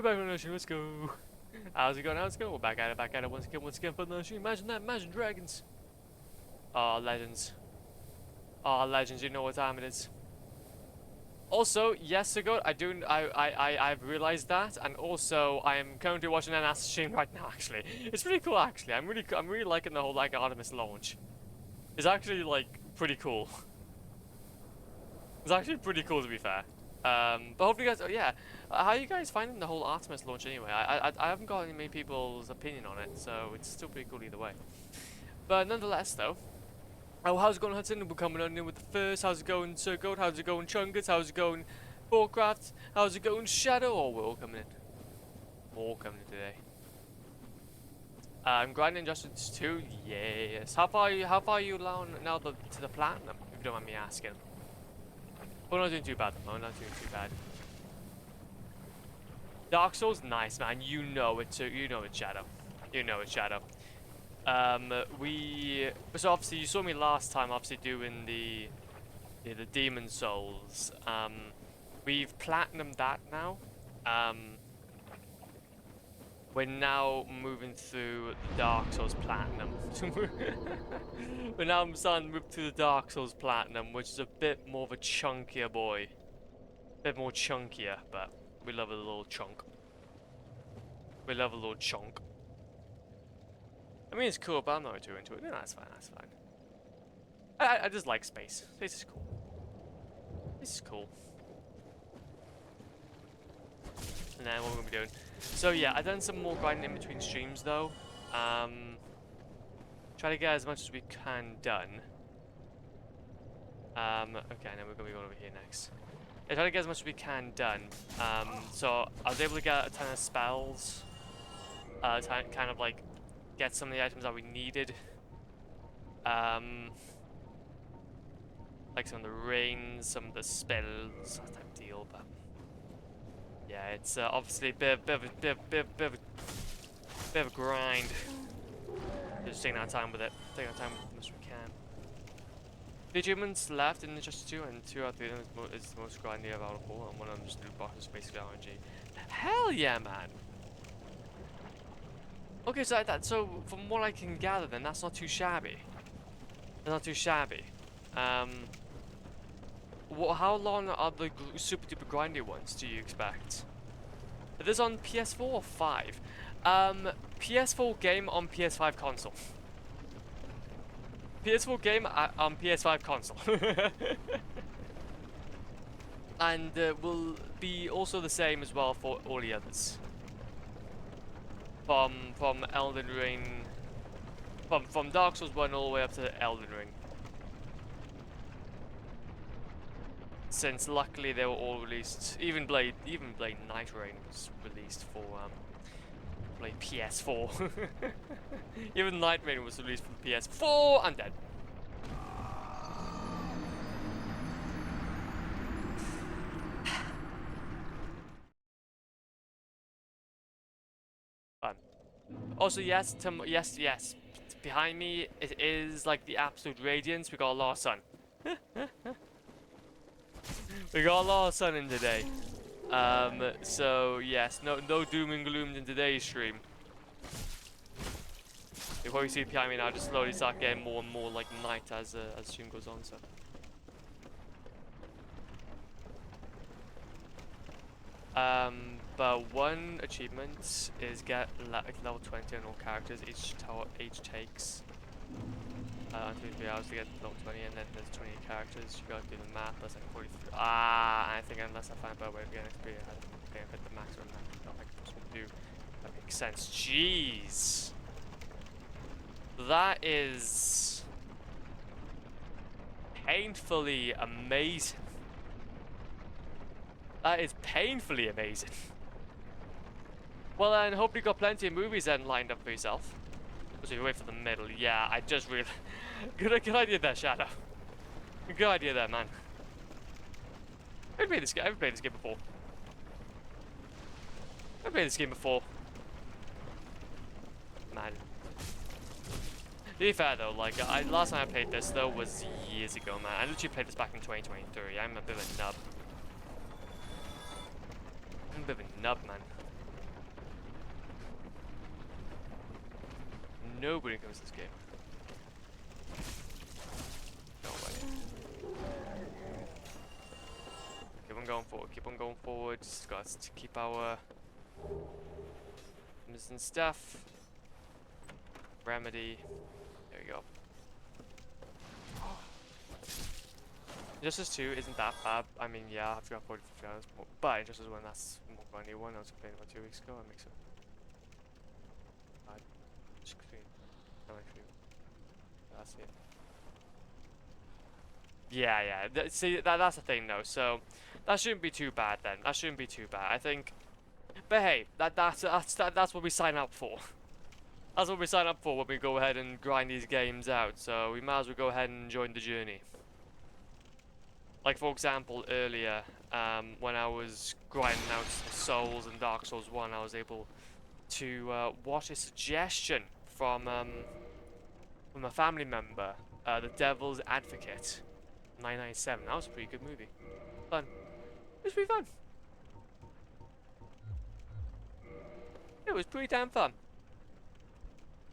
back on the stream, let's go. How's it going? How's it going? We're back at it once again for the stream. Imagine that, imagine dragons. Oh, legends. Oh, legends, you know what time it is. Also, yes, ago, I've realized that, and also I am currently watching an ass stream right now. Actually, it's pretty cool. Actually, I'm really liking the whole like Artemis launch. It's actually like pretty cool. It's actually pretty cool to be fair. But hopefully, you guys, yeah. How are you guys finding the whole Artemis launch anyway? I haven't got any many people's opinion on it, so it's still pretty cool either way. But nonetheless, though. Oh, how's it going, Hudson? We're coming on in with the first. How's it going, Sir Goat? How's it going, Chungus? How's it going, Warcraft? How's it going, Shadow? Oh, we're all coming in. We're all coming in today. I'm grinding Justice 2. Yes. How far are you now to the platinum? If you don't mind me asking. We're not doing too bad. We're not doing too bad. Dark Souls, nice man. You know it too. You know it, Shadow. You know it, Shadow. So obviously you saw me last time, obviously doing the Demon Souls. We've platinumed that now. We're now moving through the Dark Souls Platinum. We're now starting to move through the Dark Souls Platinum, which is a bit more of a chunkier boy. A bit more chunkier, but we love a little chunk. We love a little chunk. I mean, it's cool, but I'm not too into it. No, that's fine, that's fine. I just like space. Space is cool. This is cool. And then what we're gonna be doing. So yeah, I've done some more grinding in between streams though. Try to get as much as we can done. Okay, and then we're gonna go over here next. Yeah, try to get as much as we can done. So I was able to get a ton of spells. Kind of like get some of the items that we needed. Like some of the rains, some of the spells, that type of deal, but yeah, it's obviously a bit of a grind. Just taking our time with it. Taking our time with it as much as we can. 3 achievements left in Justice 2, and 2 out of 3 of them is the most grindy available, and one of them just loot boxes, basically RNG. Hell yeah, man! Okay, so from what I can gather, then that's not too shabby. That's not too shabby. How long are the super duper grindy ones do you expect? Are this on PS4 or 5? PS4 game on PS5 console. PS4 game on PS5 console. And will be also the same as well for all the others. From Elden Ring, from Dark Souls 1 all the way up to Elden Ring. Since luckily they were all released, even Blade Night Rain was released for like PS4. Even Night Rain was released for PS4. I'm dead. Fun. Also, yes, yes. Behind me, it is like the absolute radiance. We got a lot of sun. We got a lot of sun in today. So yes, no doom and gloom in today's stream. You'll probably see behind me now just slowly start getting more and more like night as stream goes on. So. But one achievement is get level 20 on all characters. Each takes until 3 hours to get level 20, and then there's 20 characters. You gotta do the math. That's like 43. I think unless I find a better way of getting XP, I think I hit the maximum that I can possibly do. That makes sense. Jeez, that is painfully amazing. That is painfully amazing. Well, then, hope you got plenty of movies then lined up for yourself. So you wait for the middle. Yeah, I just really... good idea there, Shadow. Good idea there, man. I've played this game before. I've played this game before. Man. To be fair though, like, last time I played this though was years ago, man. I literally played this back in 2023. I'm a bit of a nub. I'm a bit of a nub, man. nobody comes to this game. Nobody. Keep on going forward, keep on going forward. Just got to keep our missing stuff. Remedy. There we go. Injustice 2 isn't that bad. I mean, yeah, I've got 40 hours more. But Injustice 1, that's more of a new one. I was playing about 2 weeks ago. That makes it. Screen. That's it. Yeah, yeah. See, that's the thing, though. So that shouldn't be too bad then. That shouldn't be too bad, I think. But hey, that's what we sign up for. That's what we sign up for when we go ahead and grind these games out. So we might as well go ahead and join the journey. Like for example, earlier, when I was grinding out Souls and Dark Souls 1, I was able to watch a suggestion from a family member, The Devil's Advocate, 997. That was a pretty good movie. Fun. It was pretty fun. It was pretty damn fun.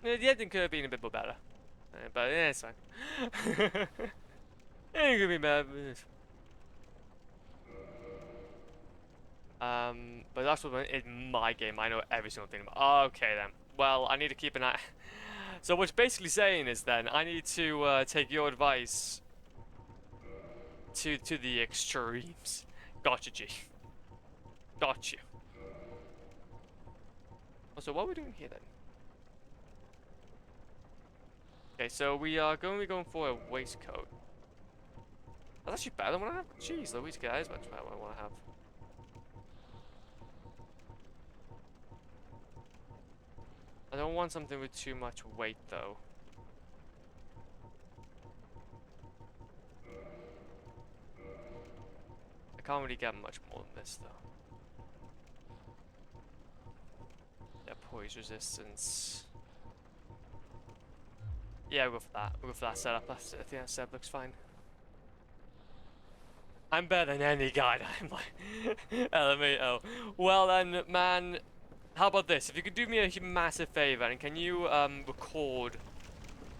The ending could have been a bit more better, but yeah, it's fine. It could be better. But that's what in my game I know every single thing about. Okay then. Well, I need to keep an eye. So what's basically saying is then I need to take your advice to the extremes. Gotcha, G. Got you. So what are we doing here then? Okay, so we are going to be going for a waistcoat. That's actually better than what I have. Jeez, the waistcoat is much better than what I want to have. I don't want something with too much weight though. I can't really get much more than this though. Yeah, poise resistance. Yeah, we'll go for that. We'll go for that setup. I think that setup looks fine. I'm better than any guide. I'm like LMAO. Well then, man. How about this? If you could do me a massive favor, and can you record?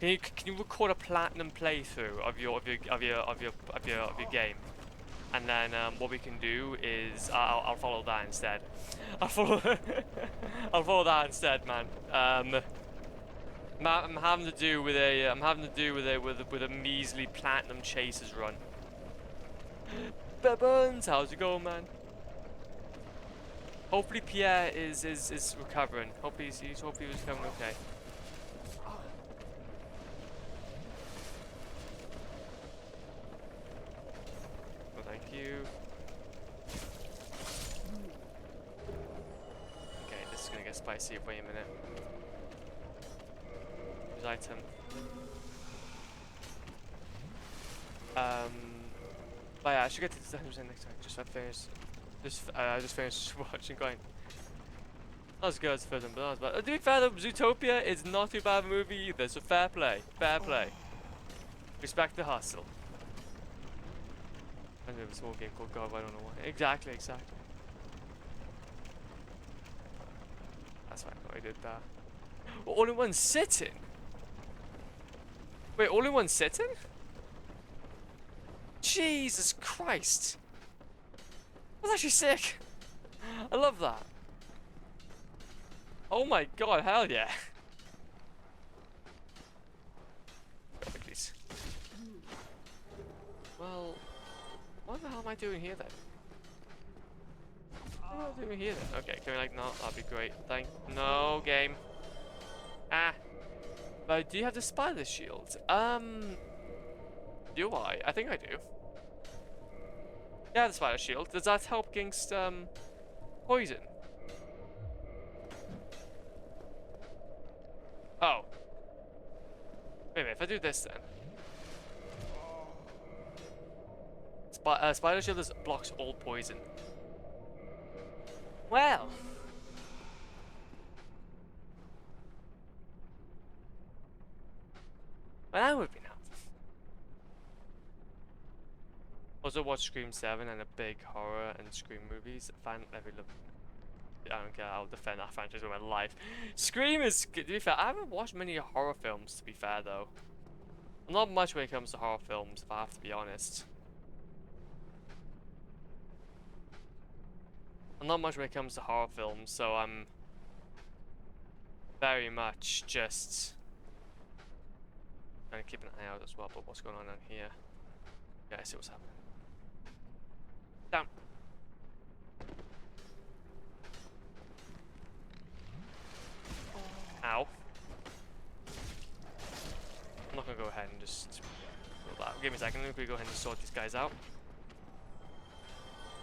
Can you record a platinum playthrough of your game? And then what we can do is I'll follow that instead. I'll follow that instead, man. I'm having to do with a measly platinum chasers run. Buns, how's it going, man? Hopefully Pierre is recovering. Hopefully he's recovering okay. Well, thank you. Okay, this is gonna get spicy. Wait a minute. His item. But yeah, I should get to 100% next time. Just finished watching going. Not as good as the first one, but not as bad. To be fair though, Zootopia is not too bad of a movie either, so fair play. Fair play. Respect the hustle. I know a small game called God, but I don't know why. Exactly. That's fine, I did that. Well, all in one sitting? Wait, all in one sitting? Jesus Christ. That's actually sick. I love that. Oh my god, hell yeah. Please. Well, what the hell am I doing here then? What am I doing here then? Okay, can we like not? That'd be great. No game. Ah. But do you have the spider shield? Do I? I think I do. Yeah, the spider shield. Does that help against poison? Oh. Wait a minute, if I do this then. Spider shield blocks all poison. Well. Well, that would be nice. Also watch Scream 7 and a big horror and Scream movies. Fan every love. I don't care. I'll defend that franchise with my life. Scream is, to be fair, I haven't watched many horror films, to be fair, though. Not much when it comes to horror films, if I have to be honest. Not much when it comes to horror films, so I'm very much just trying to keep an eye out as well. But what's going on down here? Yeah, I see what's happening. Down. Ow. I'm not gonna go ahead and just roll that. Give me a second. Let me go ahead and sort these guys out.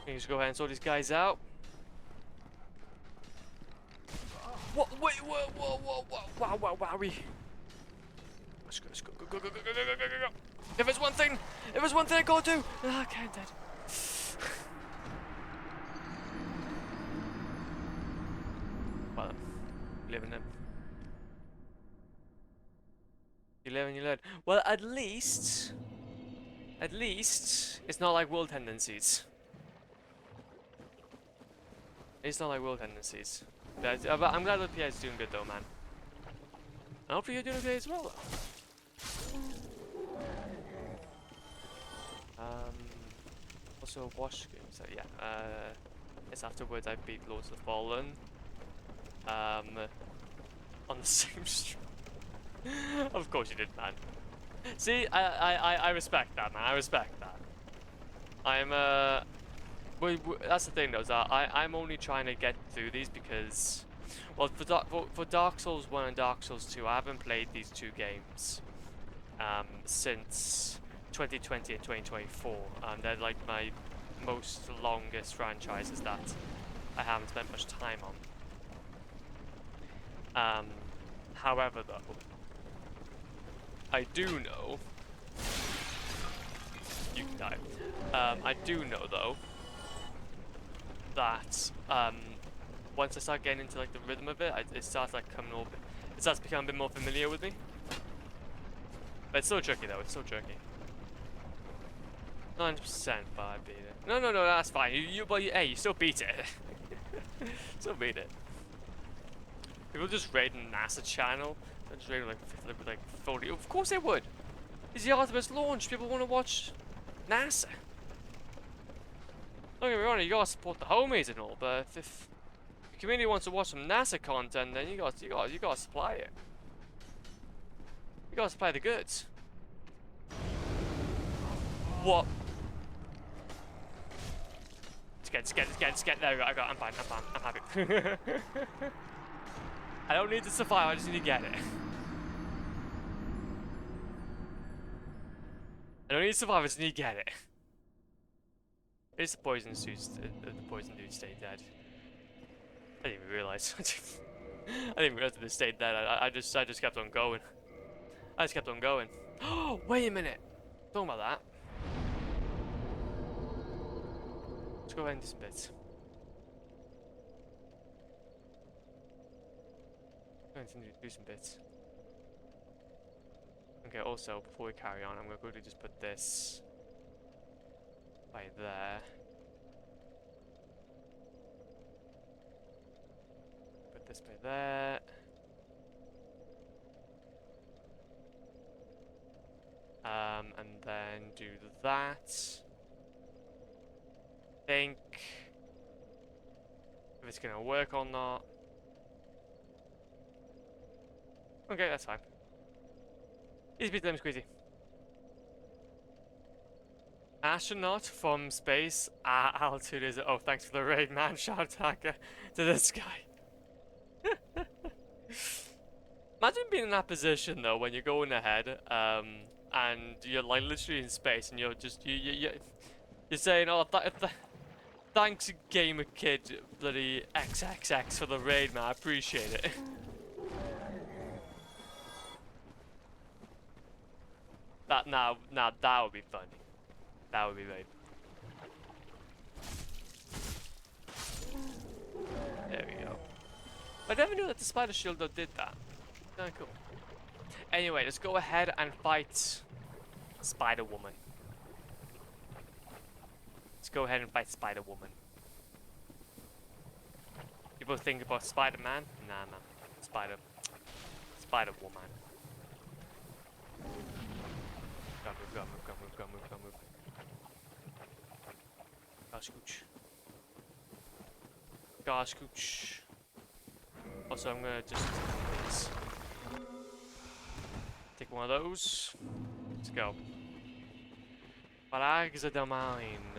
Let me just go ahead and sort these guys out. What? Wait, whoa, wow, wowie. Let's go, go. If there's one thing I gotta do. Ah, okay, I'm dead. Well, living it. You live and you learn. Well, at least, it's not like world tendencies. It's not like world tendencies. But I'm glad that PA is doing good though, man. And hopefully you're doing okay as well, though. Also watch games. So yeah. Yes, afterwards I beat Lords of the Fallen. On the same stream. Of course you did, man. See, I respect that, man. I respect that. I'm that's the thing though, is that I'm only trying to get through these because, well, for Dark Souls 1 and Dark Souls 2, I haven't played these two games since 2020 and 2024. They're like my most longest franchises that I haven't spent much time on. However, though, I do know you can die. I do know though that once I start getting into like the rhythm of it, it starts like coming over. It starts becoming a bit more familiar with me. But it's still tricky though. It's still tricky. 90%, but I beat it. No, that's fine. Hey, you still beat it. Still beat it. People just raid the NASA channel. They're just raiding like 40. Of course they would. It's the Artemis launch. People want to watch NASA. Don't get me wrong, you gotta support the homies and all, but if the community wants to watch some NASA content, then you gotta supply it. You gotta supply the goods. What? Just get. There we go. I'm fine. I'm happy. I don't need to survive. I just need to get it. I don't need to survive. I just need to get it. It's the poison dudes. The poison dudes stay dead. I didn't even realize. I didn't even realize they stayed dead. I just kept on going. I just kept on going. Oh, wait a minute. Talking about that. Let's go ahead and do some bits. I'm going to do some bits. Okay, also, before we carry on, I'm going to quickly just put this by there. Put this by there. And then do that. Think if it's gonna work or not. Okay, that's fine. Easy peasy lemon squeezy. Astronaut from space. Altitude is. Oh, thanks for the raid, man. Shout out to this guy. Imagine being in that position though, when you're going ahead, and you're like literally in space, and you're just you're saying, "Oh, thanks, gamer kid, bloody XXX for the raid, man. I appreciate it." Now that would be funny. That would be right. There we go. I never knew that the spider shield though did that. Kinda cool. Anyway, let's go ahead and fight Spider Woman. Let's go ahead and fight Spider Woman. people think about Spider-Man. Nah, man. Spider-Woman. Gotta move, gotta move, gotta move, gotta move, gotta move. Gosh, gooch. Gosh, gooch. Also, I'm gonna just take this. Take one of those. Let's go. Flags of the mine.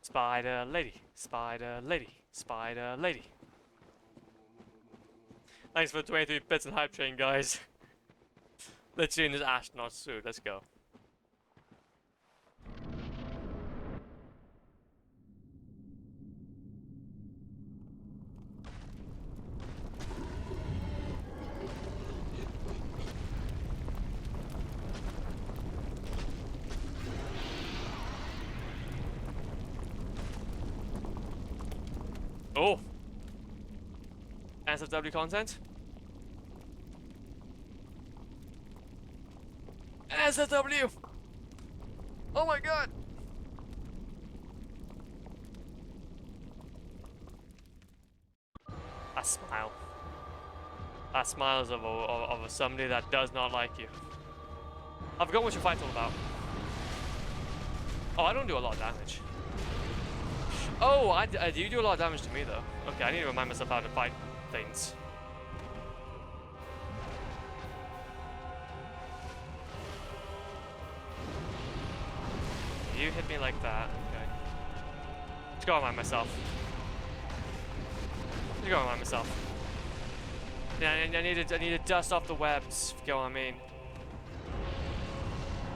Spider lady, spider lady, spider lady. Thanks for 23 bits and hype train, guys. Literally in this astronaut suit. Let's go. Oh! NSFW content? NSFW! Oh my god! That smile. That smile is of somebody that does not like you. I forgot what your fight's all about. Oh, I don't do a lot of damage. Oh, I do do a lot of damage to me though. Okay, I need to remind myself how to fight things. You hit me like that. Okay. Let's go remind myself. Let's go remind myself. Yeah, I need to dust off the webs. If you know what I mean.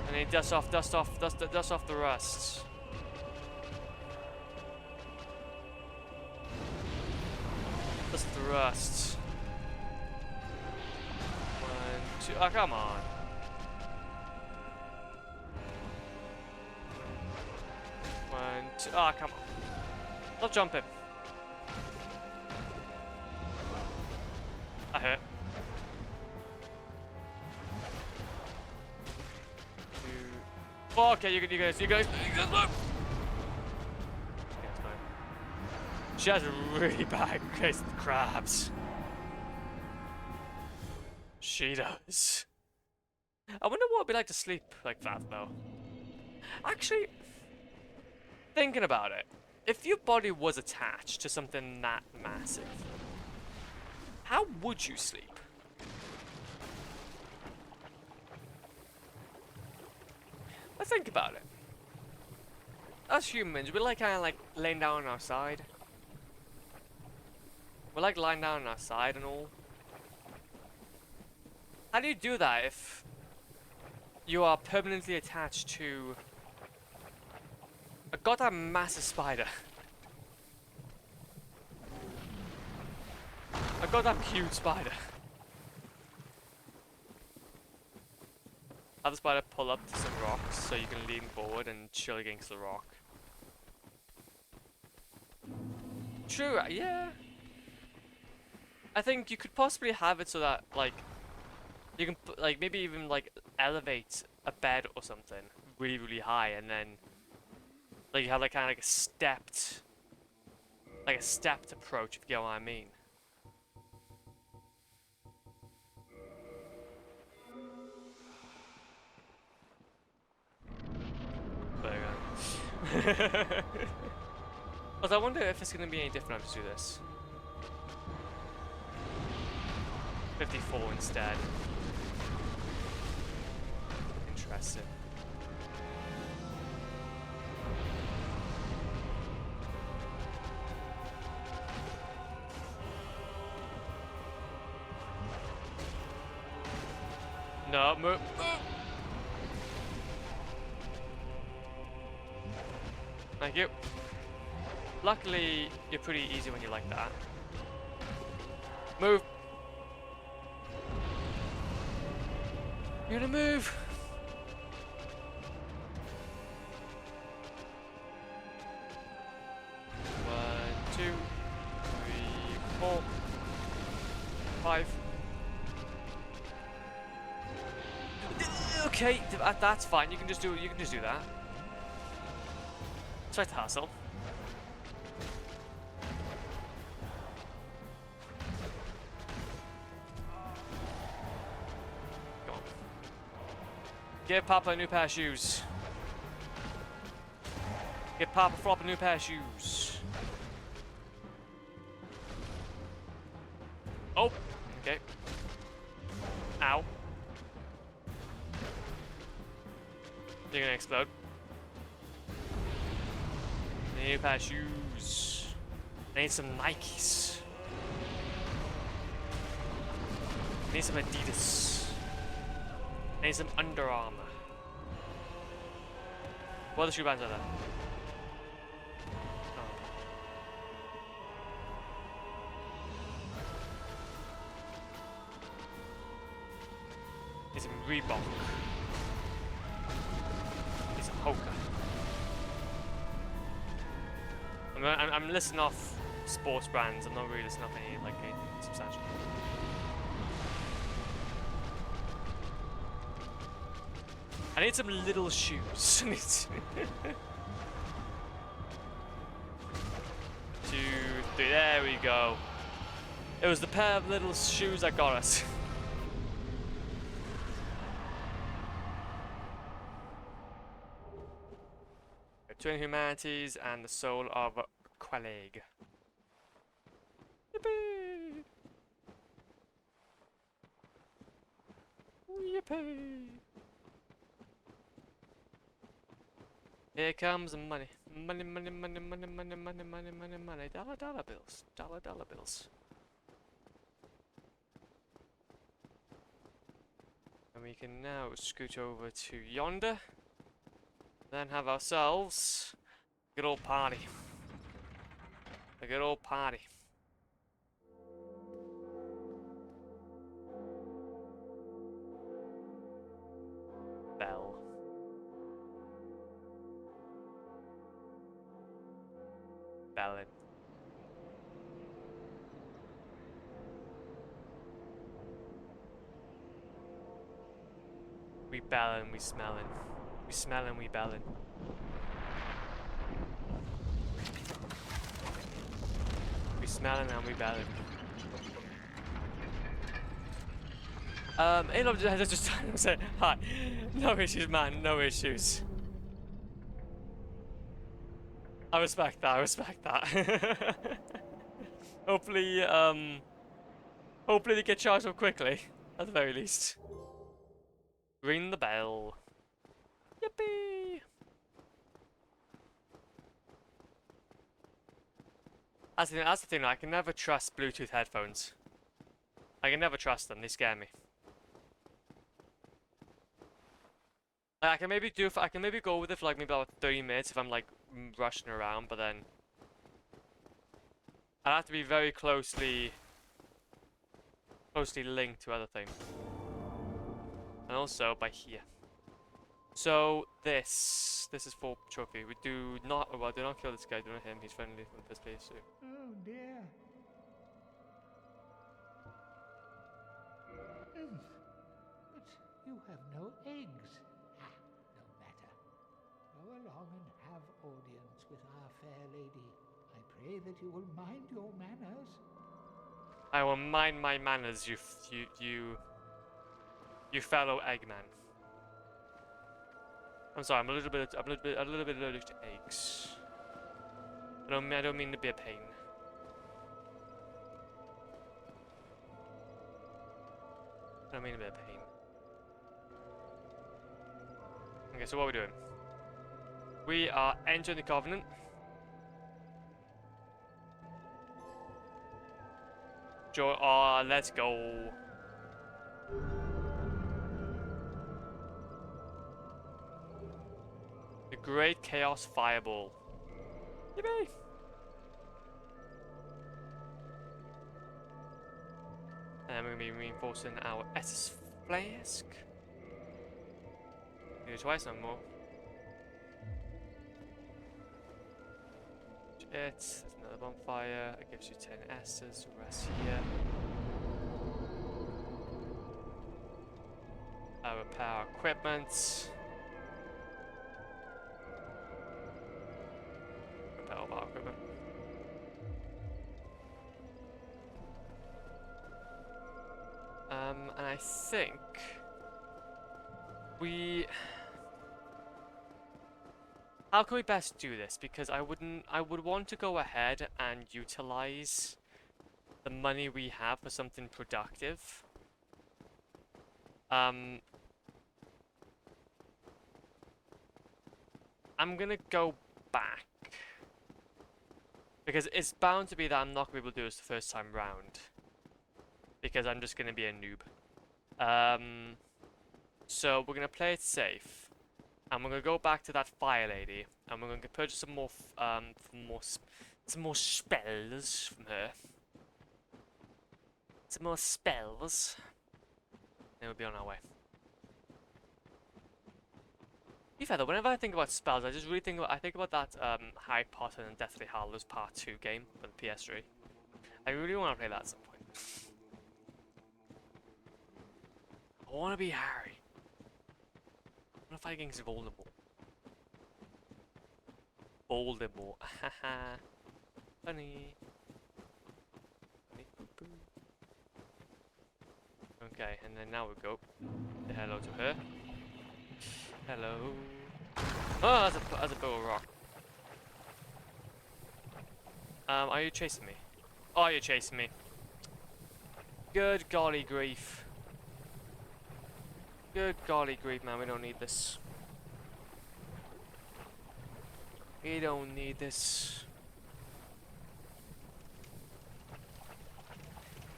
I need dust off the rust. Dust the rust. 1, 2. Oh, come on. One, two. Oh, come on. Stop jumping. I hurt. 2. Oh, okay, you guys. Look. She has a really bad case of the crabs. She does. I wonder what it'd be like to sleep like that, though. Actually, thinking about it, if your body was attached to something that massive, how would you sleep? Let's think about it. Us humans, we like kind of like laying down on our side. We like lying down on our side and all. How do you do that if you are permanently attached to a goddamn massive spider? A goddamn huge spider. Have the spider pull up to some rocks so you can lean forward and chill against the rock. True, yeah. I think you could possibly have it so that, like, you can, like, maybe even, like, elevate a bed or something really, really high, and then, like, you have, like, kind of like a stepped approach, if you get what I mean. But I wonder if it's going to be any different if I do this. 54 instead. Interesting. No, move. Thank you. Luckily, you're pretty easy when you like that. Move. You're gonna move. One, 2, 3, 4, 5. Okay, that's fine. You can just do that. Try to hustle. Give Papa a new pair of shoes. Give Papa Frop a new pair of shoes. Oh! Okay. Ow. You're gonna explode. New pair of shoes. I need some Nikes. I need some Adidas. I need some Under Armour. What other shoe brands are there? Oh. Need some Reebok. Need some Hoka. I'm listing off sports brands. I'm not really listing off any like anything substantial. I need some little shoes. Two, three. There we go. It was the pair of little shoes that got us. Twin Humanities and the Soul of Qualeg. Yippee! Yippee! Here comes the money. Money, money, money, money, money, money, money, money, money. Dollar, dollar bills. Dollar, dollar bills. And we can now scoot over to yonder. Then have ourselves a good old party. A good old party. Bell. Bellin. We bellin', we smellin'. We smellin', we bellin'. We smellin' and we bellin'. Elon just said, hi. No issues, man, no issues. I respect that, I respect that. Hopefully, hopefully they get charged up quickly, at the very least. Ring the bell. Yippee! That's the thing, I can never trust Bluetooth headphones. I can never trust them, they scare me. I can maybe go with it for like maybe about 30 minutes if I'm like rushing around, but then I have to be very closely linked to other things. And also by here. So this is for trophy. We do not kill this guy, do not him, he's friendly from the first place. So. Oh dear. But you have no eggs. Ah, no matter. Go along and have audience with our fair lady. I pray that you will mind your manners. I will mind my manners, you fellow Eggman. I'm sorry, I'm a little bit allergic to eggs. I don't mean to be a pain. I don't mean to be a pain. Okay, so what are we doing? We are entering the Covenant. Let's go. The Great Chaos Fireball. Yippee! And we're going to be reinforcing our SS Flask. Do it twice, no more. There's another bonfire. It gives you 10 S's. Rest here. Repair our equipment. Repair all our equipment. And I think we... How can we best do this? Because I would want to go ahead and utilize the money we have for something productive. I'm gonna go back. Because it's bound to be that I'm not gonna be able to do this the first time round. Because I'm just gonna be a noob. So we're gonna play it safe. And we're gonna go back to that fire lady, and we're gonna purchase some more, some more spells from her. Some more spells. Then we'll be on our way. To be fair though, whenever I think about spells, I just really think about that Harry Potter and Deathly Hallows Part 2 game for the PS3. I really want to play that at some point. I want to be Harry. I want to fight against Voldemort. Voldemort. Haha. Funny. Funny poo poo. Okay, and then now we go. Say hello to her. Hello. Oh, that's a bow of rock. Are you chasing me? Oh, you're chasing me. Good golly grief. Good golly grief, man. We don't need this. We don't need this.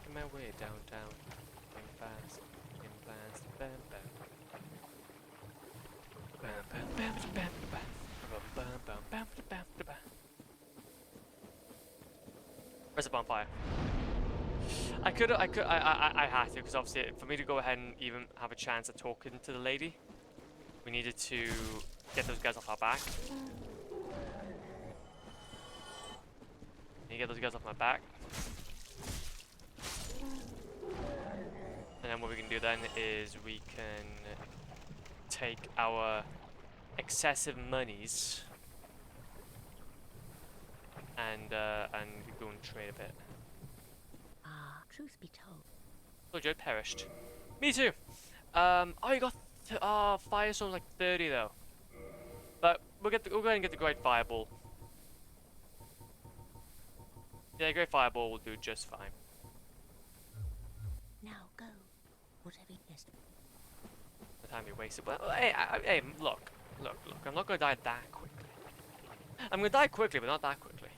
Get my way downtown. Getting fast. Getting fast. Bam, bam. Bam, bam, bam, bam, bam, bam, bam, bam, bam, bam. Where's the bonfire? I had to, because obviously for me to go ahead and even have a chance at talking to the lady, we needed to get those guys off our back. You get those guys off my back. And then what we can do then is we can take our excessive monies and go and trade a bit. Ah, truth be told. Oh, Joe perished. Me too. Oh, you got Firestone's like 30 though. But we'll go ahead and get the Great Fireball. Yeah, Great Fireball will do just fine. Now go. Whatever you yes. The time you wasted. Well, hey, look. I'm not gonna die that quickly. I'm gonna die quickly, but not that quickly.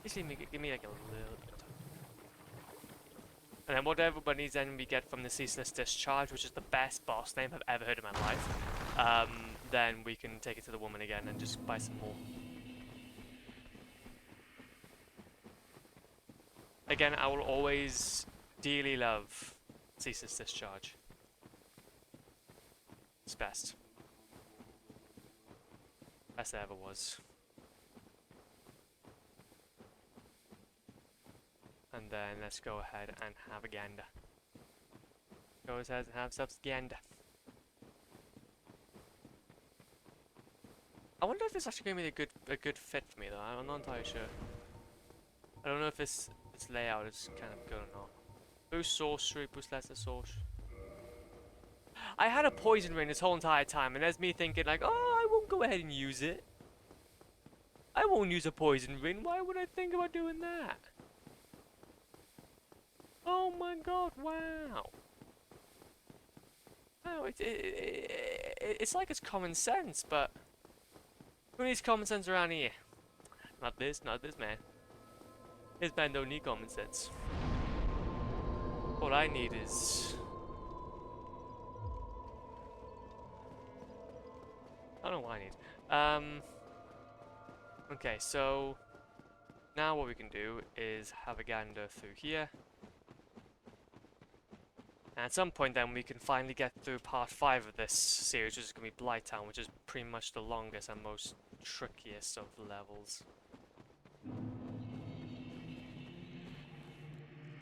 Just give me like a little bit of time. And then whatever monies then we get from the Ceaseless Discharge, which is the best boss name I've ever heard in my life, then we can take it to the woman again and just buy some more. Again, I will always dearly love Ceaseless Discharge. It's best. Best there ever was. And then let's go ahead and have a gander. Go ahead and have some gander. I wonder if this actually going to be a good fit for me though. I'm not entirely sure. I don't know if this layout is kind of good or not. Boost sorcery, boost lesser sorcery. I had a poison ring this whole entire time, and there's me thinking like, oh, I won't go ahead and use it. I won't use a poison ring. Why would I think about doing that? Oh my god! Wow. Wow, it's like it's common sense, but who needs common sense around here? Not this man. This man don't need common sense. All I need is... I don't know what I need. Okay, so now what we can do is have a gander through here. And at some point then we can finally get through part 5 of this series, which is going to be Blighttown, which is pretty much the longest and most trickiest of levels.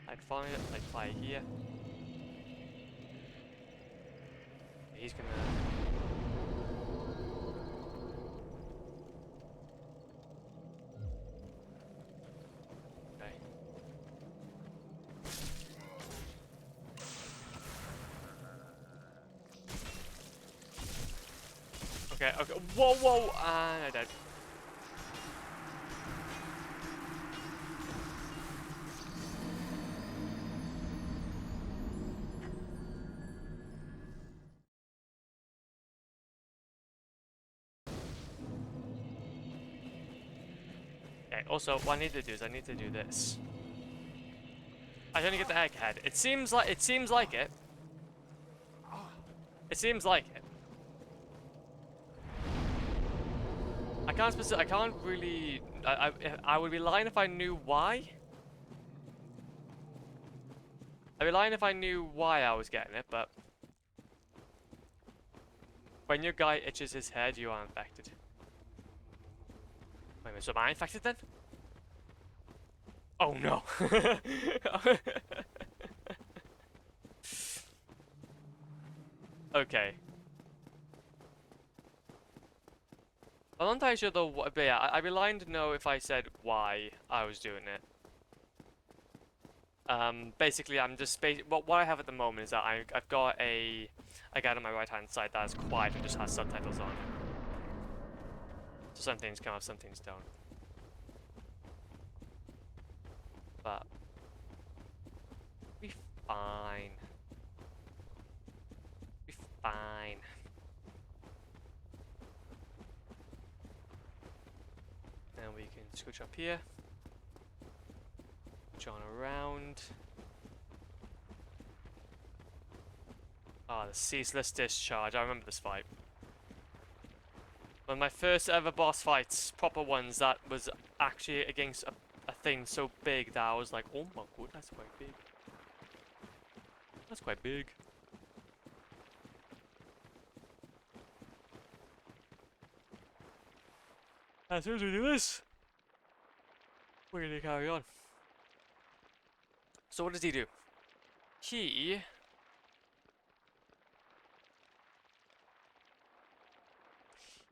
I'd fly here. He's gonna... Okay. Okay, okay. Whoa, whoa! And I died. Okay, also, what I need to do is I need to do this. I only get the egghead. It seems like it. It seems like it. I can't really. I would be lying if I knew why. I'd be lying if I knew why I was getting it, but when your guy itches his head, you are infected. Wait a minute, so am I infected then? Oh no! Okay. I'm not entirely sure though, but yeah, I'd be lying to know if I said why I was doing it. Basically, I'm just what I have at the moment is that I've got a guy on my right hand side that is quiet and just has subtitles on. So some things come up, some things don't. But be fine. Be fine. Then we can scooch up here. John around. Ah, the ceaseless discharge. I remember this fight. One of my first ever boss fights, proper ones, that was actually against a thing so big that I was like, oh my god, that's quite big. That's quite big. As soon as we do this, we're gonna carry on. So what does he do? He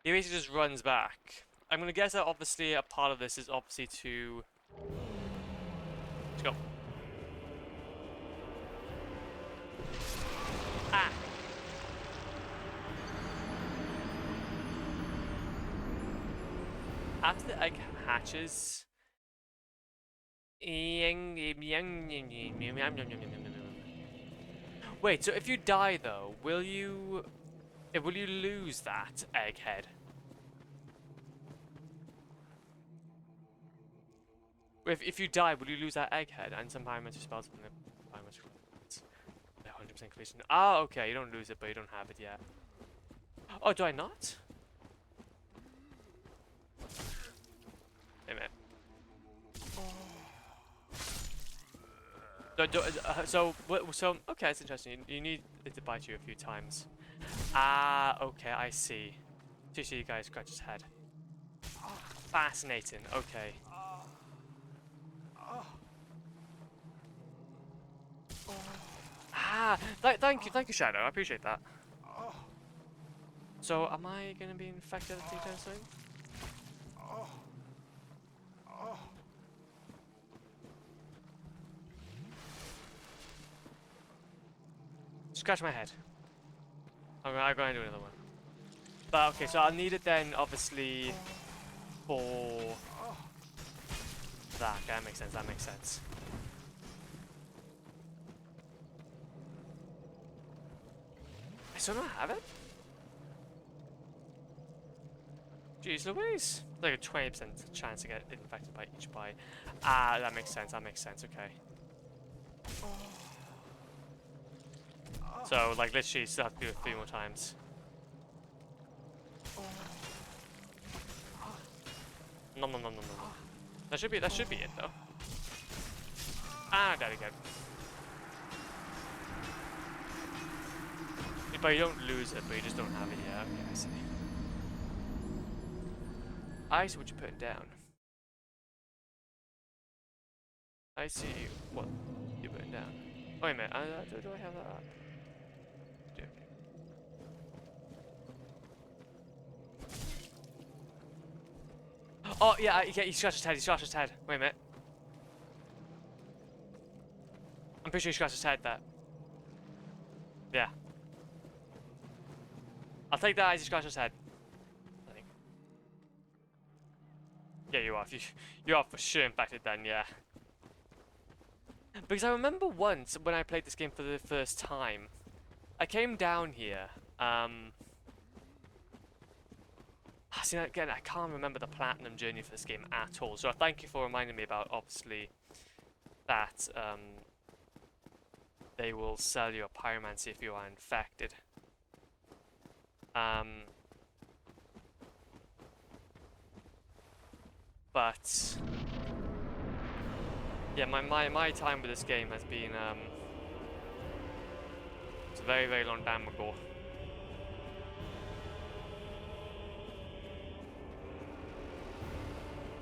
basically just runs back. I'm gonna guess that obviously a part of this is obviously to... Let's go. Ah! After the egg hatches... Wait, so if you die though, will you lose that egghead? If you die, will you lose that egghead and some pyromancy spells from the pyromancy? 100% completion. Ah, okay, you don't lose it, but you don't have it yet. Oh, do I not? Wait a minute. So, okay, it's interesting. You need it to bite you a few times. Ah, okay, I see. So you see you guys scratch his head. Fascinating, okay. Ah, thank you, Shadow. I appreciate that. So, am I gonna be infected anytime soon? Scratch my head. I'm gonna do another one. But okay, so I'll need it then, obviously, for that. Okay, that makes sense. That makes sense. I still don't have it. Jeez Louise. Like a 20% chance to get infected by each bite. Ah, that makes sense. That makes sense. Okay. So, like, literally, still have to do it 3 more times. Nom nom nom nom nom. That should be it though. Ah, there we go. But you don't lose it, but you just don't have it yet. Okay, I see. I see what you're putting down. I see what you're putting down. Wait a minute, do I have that up? Okay. Oh, yeah, he scratched his head, Wait a minute. I'm pretty sure he scratched his head there. Yeah. I'll take that as he scratched his head. you are for sure infected then, yeah. Because I remember once when I played this game for the first time, I came down here. See, again, I can't remember the platinum journey for this game at all. So thank you for reminding me about, obviously, that they will sell you a pyromancy if you are infected. But yeah, my time with this game has been it's a very, very long time ago.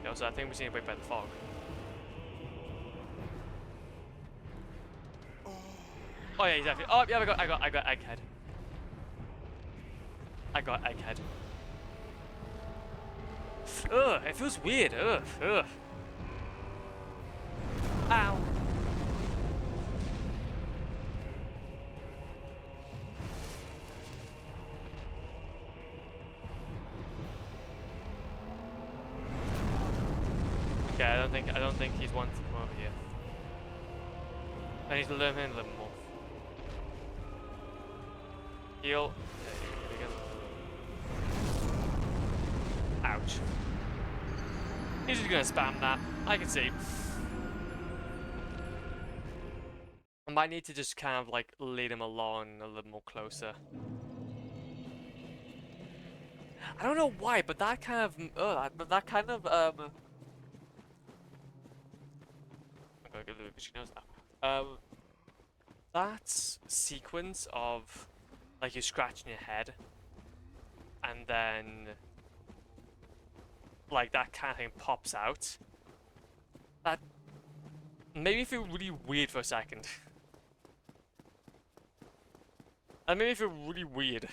Yeah, also, I think we need to wait by the fog. Oh yeah, exactly. Oh yeah, I got egghead. I got egghead. Ugh, it feels weird. Ugh, ugh. Ow. Okay, I don't think he's one to come over here. I need to learn him a little more. Heal. There you go. Ouch. He's just gonna spam that. I can see. I might need to just kind of like lead him along a little more closer. I don't know why, but that kind of I'm gonna get a little bit nose now. That sequence of like you scratching your head and then like that kind of thing pops out. That made me feel really weird for a second. That made me feel really weird.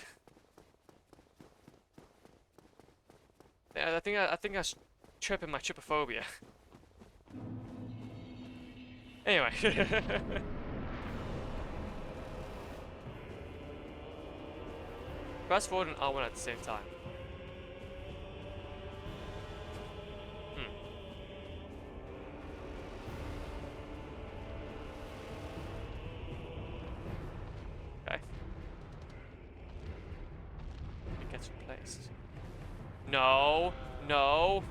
Yeah, I think I was tripping my trypophobia. Anyway. Fast forward and R1 at the same time. Okay. It gets replaced. No, no.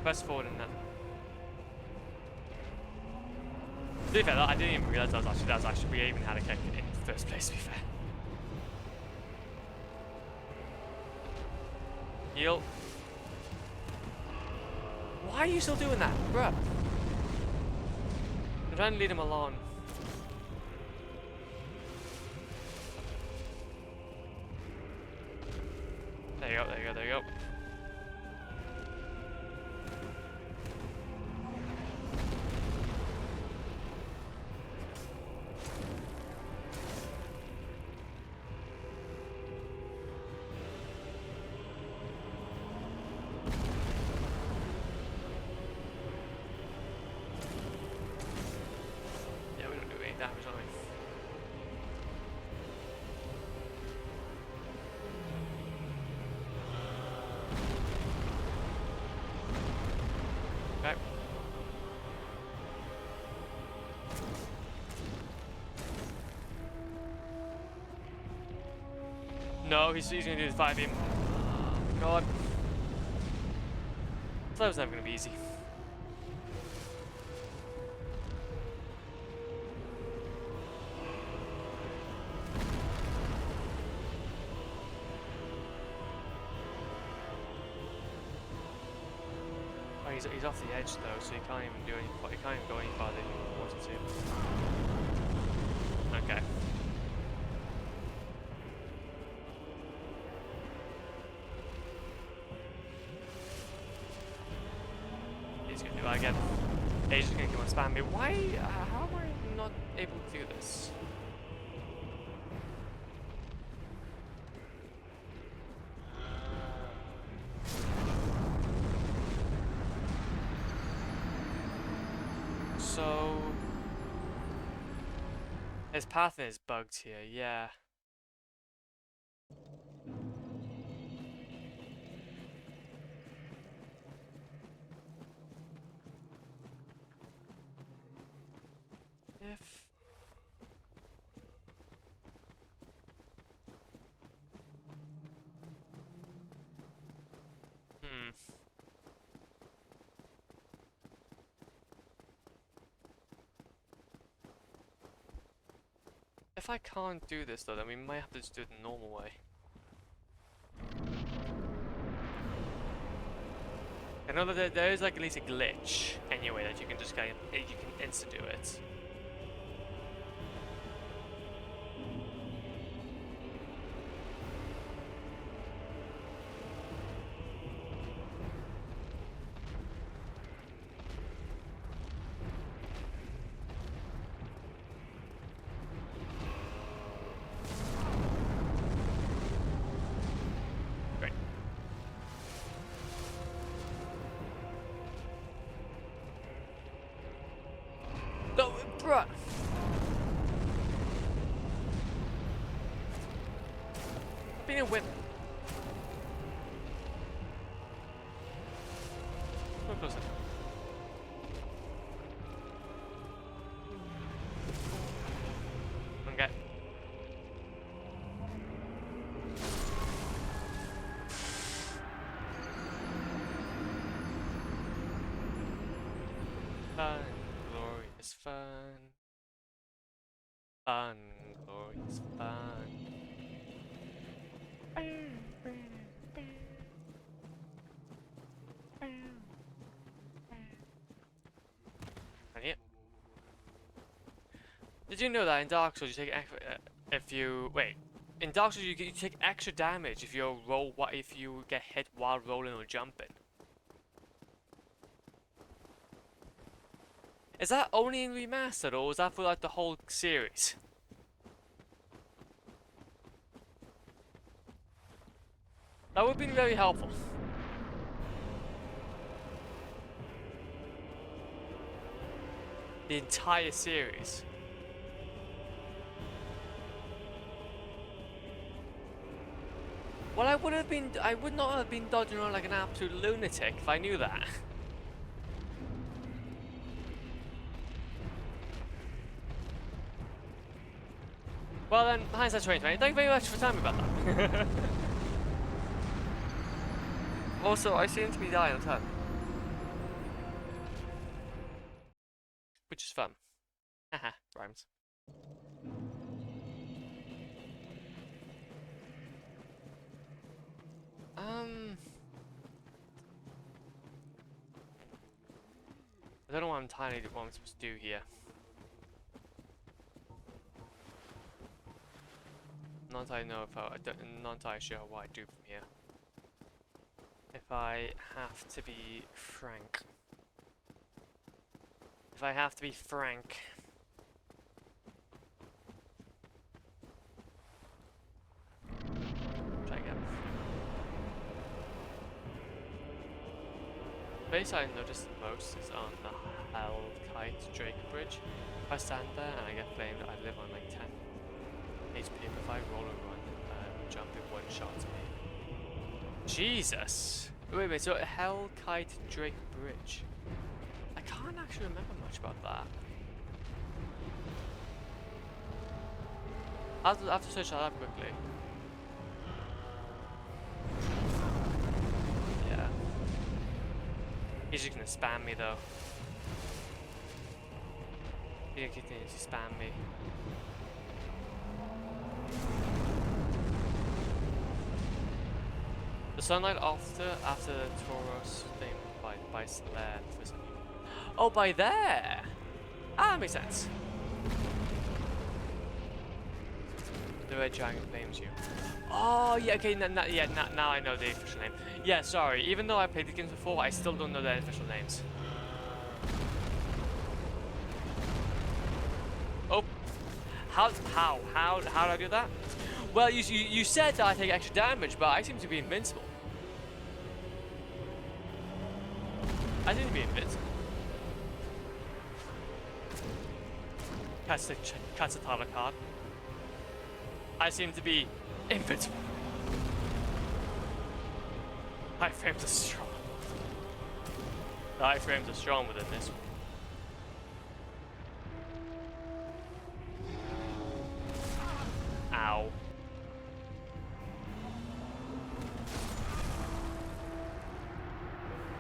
Fast forward and then. To be fair, I didn't even realize that was actually we even had a kick in the first place. To be fair. Heal. Why are you still doing that, bruh? I'm trying to lead him along. There you go, there you go, there you go. Yeah, we don't do any damage, don't we? Okay. No, he's gonna do the 5 beam. God. That was never gonna be easy. Oh, he's off the edge though, so he can't even do any. He can't even go any farther if he wanted to. Okay. He's gonna do that again. He's just gonna keep on spamming me. Why? How am I not able to do this? So his path is bugged here, yeah. Hmm. If I can't do this though, then we might have to just do it the normal way. I know that there is like at least a glitch anyway that you can just kind of, you can insta do it. Great. No, bruh. Being a whip. Come closer. Okay. Fun, glorious fun. Fun, glorious fun. And yeah. Did you know that in Dark Souls you take if you wait? In Dark Souls you take extra damage if you if you get hit while rolling or jumping. Is that only in Remastered or is that for like the whole series? That would have been very helpful. The entire series. Well, I would not have been dodging around like an absolute lunatic if I knew that. Well then, hindsight 2020. Thank you very much for telling me about that. Also, I seem to be dying a ton. Which is fun. Haha, rhymes. I don't know what I'm supposed to do here. Not entirely know if not entirely sure what I do from here. If I have to be frank. Try again. The place I noticed the most is on the Hell Kite Drake Bridge. If I stand there and I get flamed, I live on like 10 HP. If I roll and run, jump, it one shots me. Jesus! Wait a minute, so Hell Kite Drake Bridge. I can't actually remember much about that. I have to search that up quickly. Yeah. He's just gonna spam me though. He's gonna continue to spam me. The sunlight after the Tauros thing by Slayer for some reason. Oh, by there! Ah, that makes sense. The red dragon flames you. Oh, yeah, okay, now I know the official name. Yeah, sorry, even though I played the games before, I still don't know their official names. Oh, how did I do that? Well, you said that I take extra damage, but I seem to be invincible. I seem to be invincible. Cuts the title card. I seem to be invincible. My frames are strong. The iframes are strong within this one. Ow.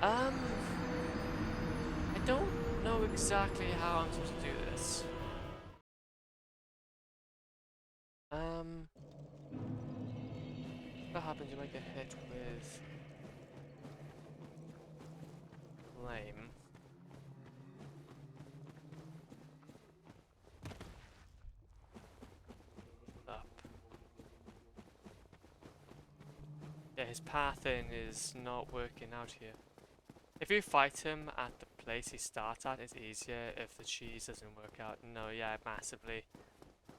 I don't know exactly how I'm supposed to do this. What happens? You might get hit with flame. Up. Yeah, his pathing is not working out here. If you fight him at the place he starts at, it's easier. If the cheese doesn't work out, no, yeah, massively.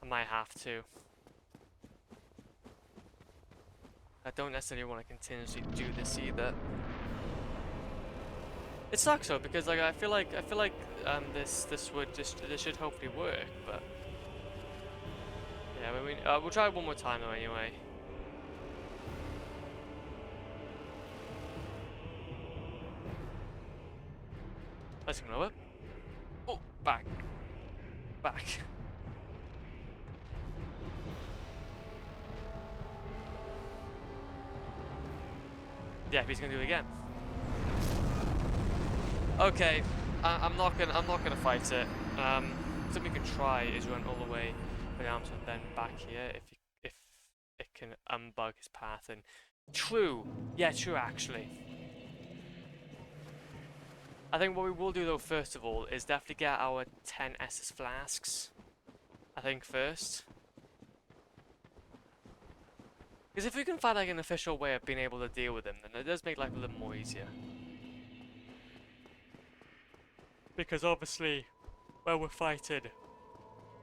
I might have to. I don't necessarily want to continuously do this either. It sucks though because like I feel like this should hopefully work, but yeah, we'll try it one more time though anyway. Let's go over. Oh, back. Yeah, he's gonna do it again. Okay, I'm not gonna fight it. Something we can try is run all the way down and then back here if it can unbug his path. And true, yeah, true actually. I think what we will do though first of all is definitely get our 10 SS flasks. I think first. Because if we can find like an official way of being able to deal with them, then it does make life a little more easier. Because obviously, when we're fighting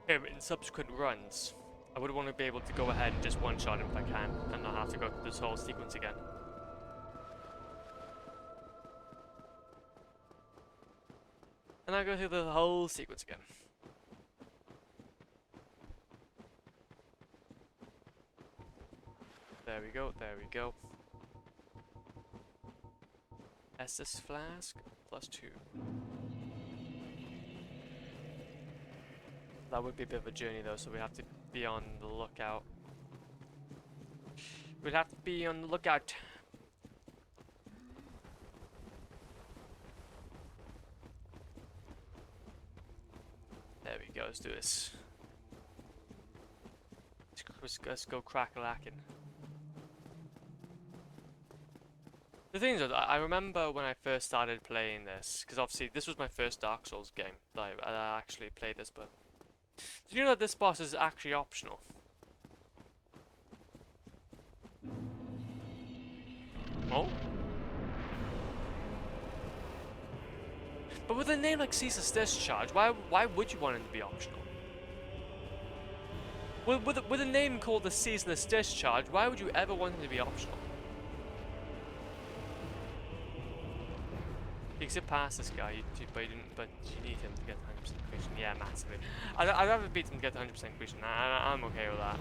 him in subsequent runs, I would want to be able to go ahead and just one-shot him if I can, and not have to go through this whole sequence again. And I go through the whole sequence again. There we go, there we go. SS flask, +2. That would be a bit of a journey though, so we have to be on the lookout. We'd have to be on the lookout. There we go, let's do this. Let's go crack-a-lackin'. The thing is, I remember when I first started playing this, because obviously this was my first Dark Souls game that I actually played this, but did you know that this boss is actually optional? Oh? But with a name like Ceaseless Discharge, why would you want it to be optional? With a name called the Ceaseless Discharge, why would you ever want it to be optional? You can sit past this guy, but you need him to get 100% completion. Yeah, massively. I'd rather beat him to get 100% completion. I'm okay with that.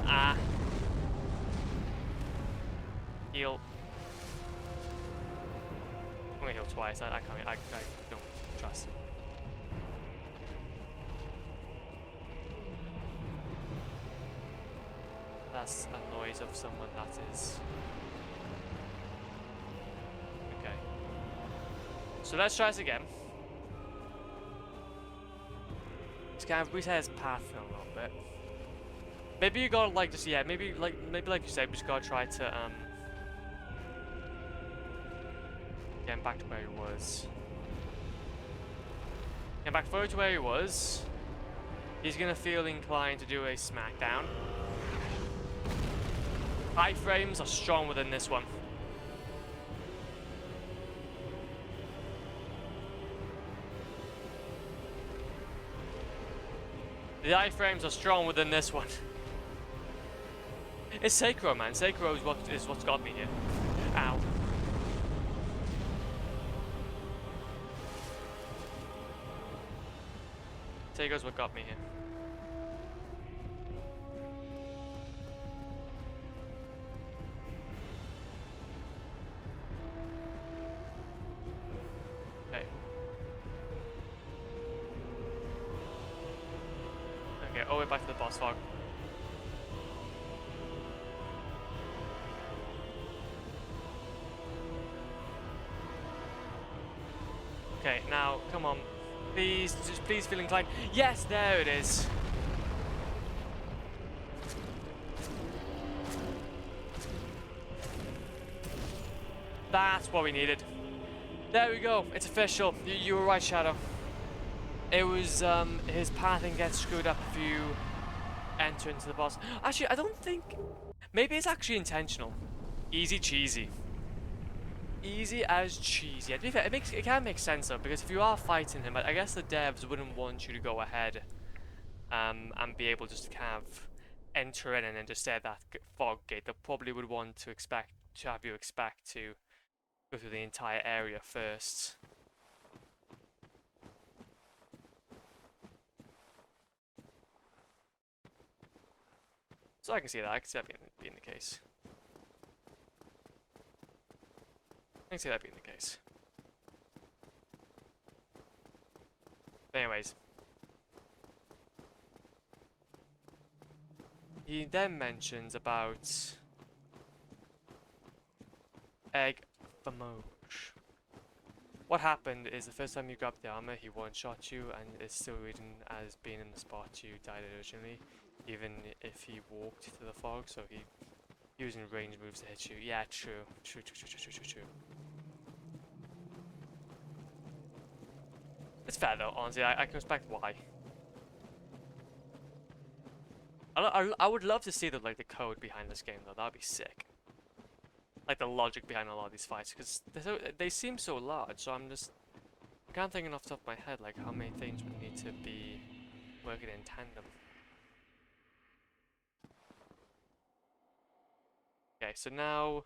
Ah. Heal. I'm gonna heal twice. I don't trust him. That's a noise of someone that is. Okay. So let's try this again. Just kind of reset his path a little bit. Maybe you gotta like just maybe like you said, we just gotta try to get him back to where he was. Get back forward to where he was. He's gonna feel inclined to do a smackdown. Iframes are strong within this one. The iframes are strong within this one. It's Sekiro, man. Sekiro is what's got me here. Ow. Sekiro's what got me here. Okay. Okay, all the way back to the boss fog. Okay, now, come on. Please, just please feel inclined. Yes, there it is. That's what we needed. There we go. It's official. You were right, Shadow. It was, his pathing gets screwed up if you enter into the boss. Actually, I don't think... Maybe it's actually intentional. Easy cheesy. Easy as cheese. Yeah, to be fair, it can make sense though, because if you are fighting him, I guess the devs wouldn't want you to go ahead and be able just to kind of enter in and then just stay at that fog gate. They probably would want to have you expect to go through the entire area first. So I can see that. I can see that being the case. I can see that being the case. But anyways. He then mentions about egg famage. What happened is the first time you grabbed the armor, he one-shot you, and it's still reading as being in the spot you died originally, even if he walked to the fog, so he using range moves to hit you. Yeah, true. True. It's fair though, honestly, I can respect why. I would love to see the code behind this game though, that would be sick. Like the logic behind a lot of these fights, because they seem so large, so I can't think off the top of my head like how many things would need to be working in tandem. Okay, so now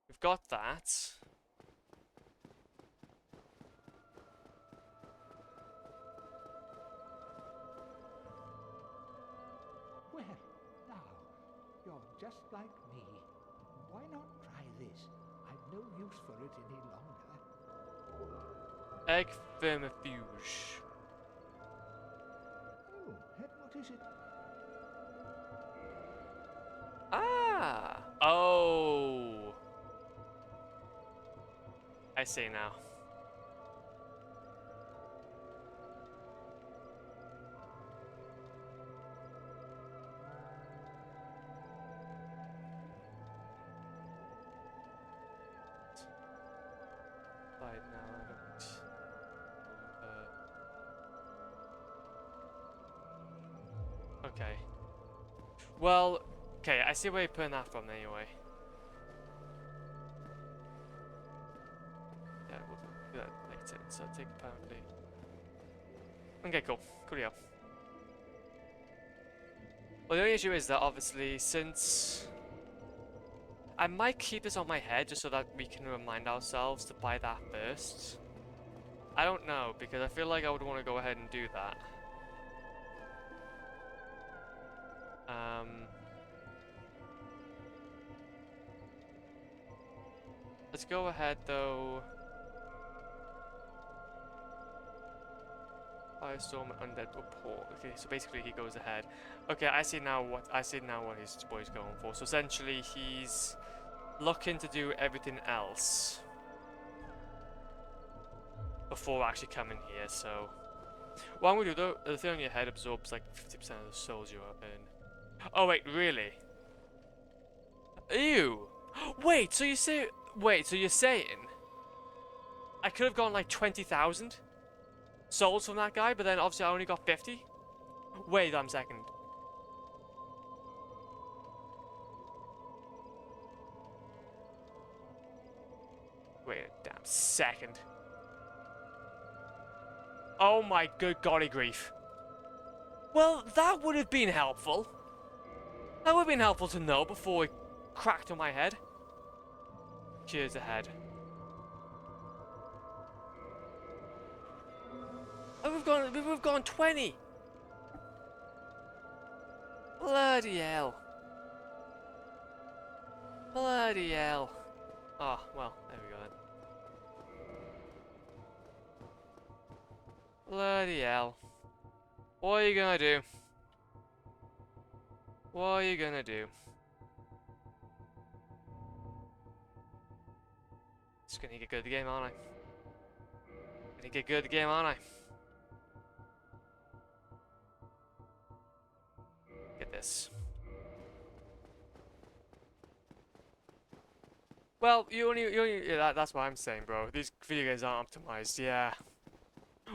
we've got that. Well, now, you're just like me. Why not try this? I've no use for it any longer. Egg vermifuge. Oh, and what is it? Ah! Oh! I see now. Right now, I don't... Okay. Well, okay, I see where you're putting that from anyway. Yeah, we'll do that later. So take apparently. Okay, cool. Coolio. Well, the only issue is that obviously, since I might keep this on my head just so that we can remind ourselves to buy that first. I don't know, because I feel like I would want to go ahead and do that. Let's go ahead though. Firestorm Undead Report. Okay, so basically he goes ahead. Okay, I see now what he's going for. So essentially he's looking to do everything else before actually coming here, so what I'm gonna do though, the thing on your head absorbs like 50% of the souls you earn. Oh wait, really? Ew! Wait, so you're saying I could have gotten like 20,000 souls from that guy, but then obviously I only got 50? Wait a second. Wait a damn second. Oh my good golly grief. Well, that would have been helpful. That would have been helpful to know before it cracked on my head. Cheers ahead. Oh, we've gone 20. Bloody hell. Bloody hell. Oh, well, there we go then. Bloody hell. What are you gonna do? What are you gonna do? Just gonna get good at the game, aren't I? Gonna get good at the game, aren't I? Get this. Well, yeah, that's what I'm saying, bro. These video games aren't optimized, yeah.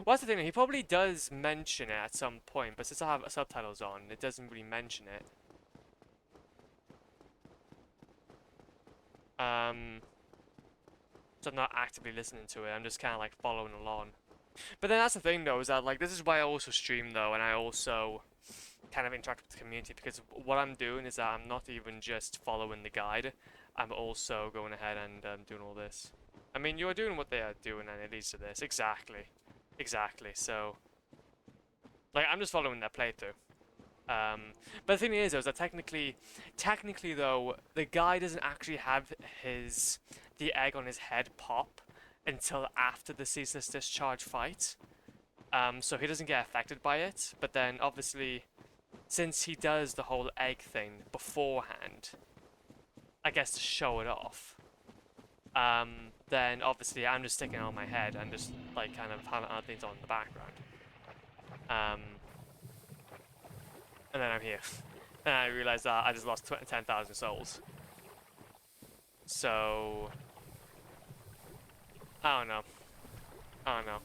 What's the thing? He probably does mention it at some point, but since I have subtitles on, it doesn't really mention it. So I'm not actively listening to it. I'm just kind of like following along. But then that's the thing, though, is that like this is why I also stream, though, and I also kind of interact with the community, because what I'm doing is that I'm not even just following the guide. I'm also going ahead and doing all this. I mean, you are doing what they are doing, and it leads to this. Exactly. Exactly. So, like, I'm just following their playthrough. But the thing is, though, is that technically, though, the guy doesn't actually have the egg on his head pop until after the ceaseless discharge fight. So he doesn't get affected by it. But then, obviously, since he does the whole egg thing beforehand, I guess to show it off, then obviously I'm just sticking it on my head and just like kind of having other things on in the background. And then I'm here. Then I realized that I just lost 10,000 souls. So I don't know.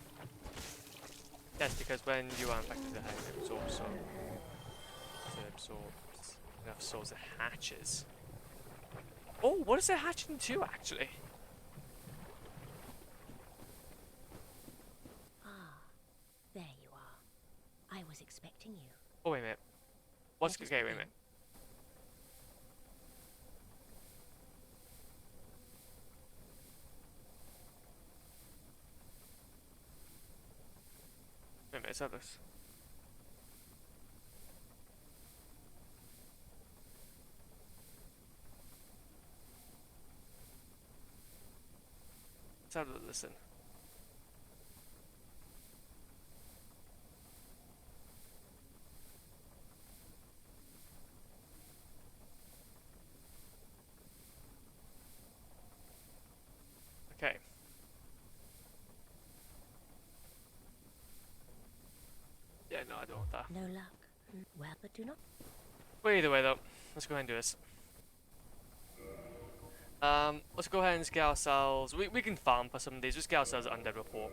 Yes, because when you are infected, the head absorbs enough souls it hatches. Oh, what is it hatching to, actually? Ah, there you are. I was expecting you. Oh, wait a minute. What's... Let us Okay, wait a begin. minute. Wait a minute, is that this? Let's have a listen. Okay. Yeah, no, I don't want that. No luck. Well, but do not. Well, either way, though, let's go ahead and do this. Let's go ahead and get ourselves... We can farm for some of these. Just get ourselves an undead report.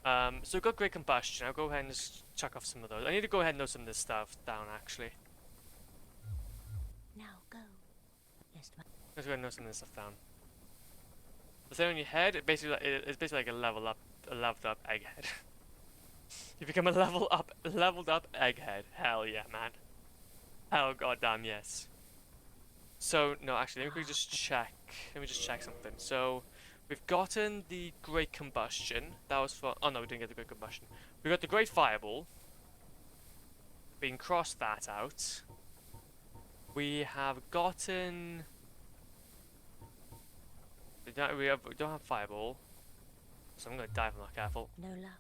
So we've got great combustion. I'll go ahead and just chuck off some of those. I need to go ahead and note some of this stuff down, actually. Now go. Yes, Let's go ahead and note some of this stuff down. The thing on your head, it's basically like a leveled up egghead. You become a leveled up egghead. Hell yeah, man. Hell goddamn yes. So no, actually, let me just check. Let me just check something. So we've gotten the great combustion. That was for... Oh no, we didn't get the great combustion. We got the great fireball. We can cross that out. We have gotten... We don't have fireball. So I'm gonna die if I'm not careful. no luck.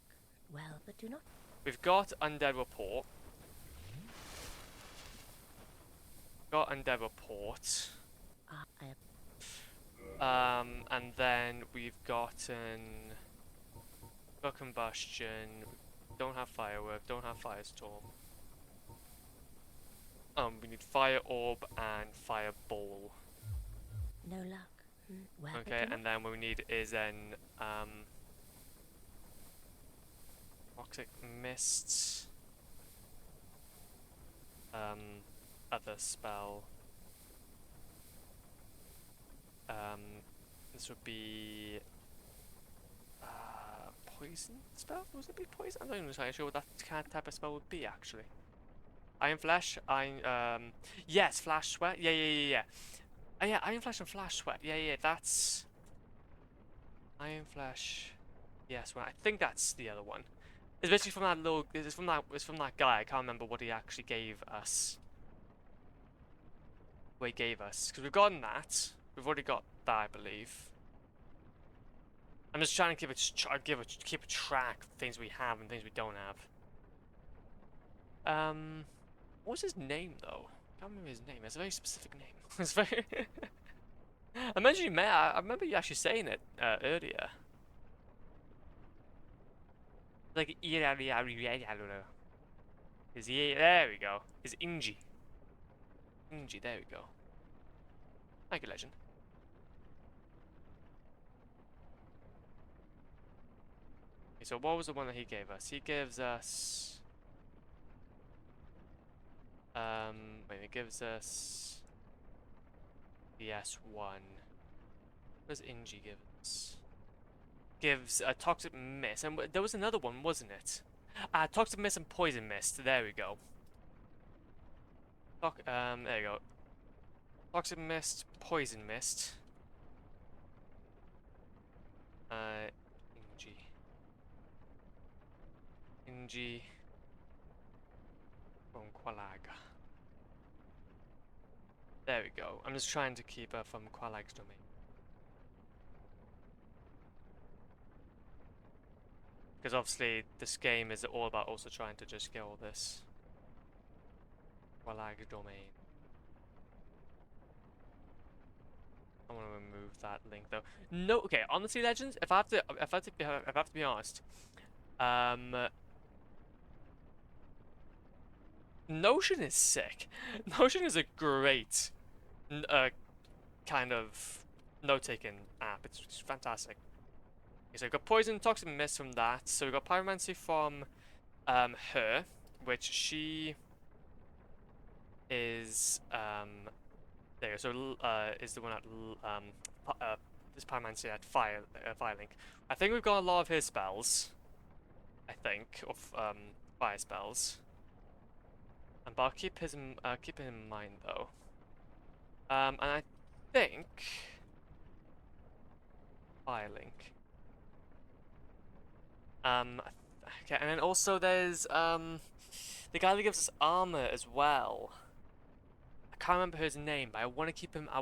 Well, but do not. We've got undead report. Got undead report. And then we've gotten... Got combustion. Don't have firework. Don't have firestorm. We need fire orb and fireball. No luck. Well, but Okay, do not. and then what we need is then toxic mists. Other spell. This would be poison spell. Was it be poison? I'm not even entirely sure what that kind of type of spell would be actually. Iron flesh. Yes, flash sweat. Yeah. Oh yeah, Iron Flesh and Flash Sweat. Yeah, that's... Iron Flesh... Yes, well, I think that's the other one. It's basically from that little... It's from that guy. I can't remember what he actually gave us. What he gave us. Because we've gotten that. We've already got that, I believe. I'm just trying to keep a track of things we have and things we don't have. What's his name, though? I can't remember his name. It's a very specific name. It's very... I remember you actually saying it earlier. Like, is he? There we go. Is Inji. Inji, there we go. Thank you, legend. Okay, so what was the one that he gave us? He gives us... wait, he gives us... the S1. What does Inji give us? Gives a Toxic Mist. And there was another one, wasn't it? Toxic Mist and Poison Mist. There we go. There you go. Toxic Mist, Poison Mist. Inji. Inji. From Qualaga. There we go. I'm just trying to keep her from Qualag's domain. Because obviously this game is all about also trying to just get all this Qualag domain. I want to remove that link though. No, okay. Honestly, Legends, if I have to be honest, Notion is sick. Notion is a great, kind of note-taking app. It's fantastic. Okay, so we've got Poison, Toxic Mist from that. So we've got Pyromancy from her, which she is there. So is the one at this Pyromancy at Firelink. I think we've got a lot of his spells. I think of fire spells. But I'll keep him in mind though. And I think Firelink. Okay, and then also there's the guy that gives us armor as well. I can't remember his name, but I want to keep him. I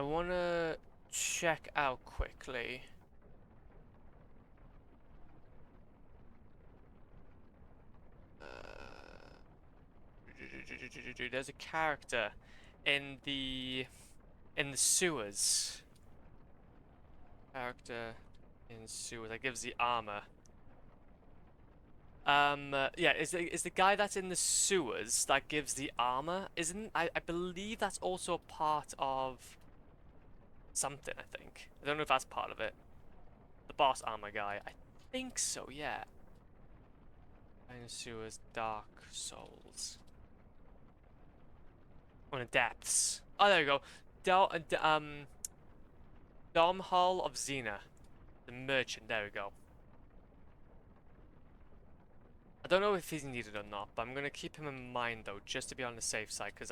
wanna check out quickly. There's a character in the sewers. Character in sewers that gives the armor. Yeah, is the guy that's in the sewers that gives the armor? Isn't I believe that's also a part of something, I think. I don't know if that's part of it. The boss armor guy. I think so, yeah. In the sewers, Dark Souls. On the depths. Oh, there we go. Dom Hall of Xena. The merchant, there we go. I don't know if he's needed or not, but I'm gonna keep him in mind though, just to be on the safe side, because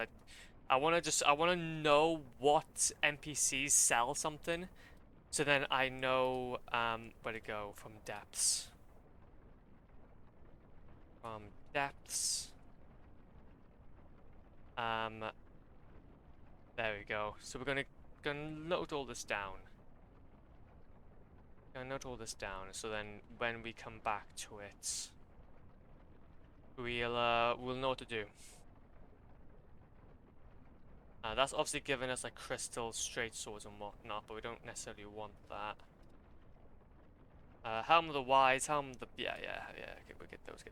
I wanna know what NPCs sell something, so then I know where to go from depths. From depths. There we go. So we're gonna note all this down. Gonna note all this down, so then when we come back to it, we'll know what to do. That's obviously giving us like crystal straight swords and whatnot, but we don't necessarily want that. Helm of the Wise, Helm of the yeah. Okay, we'll get those.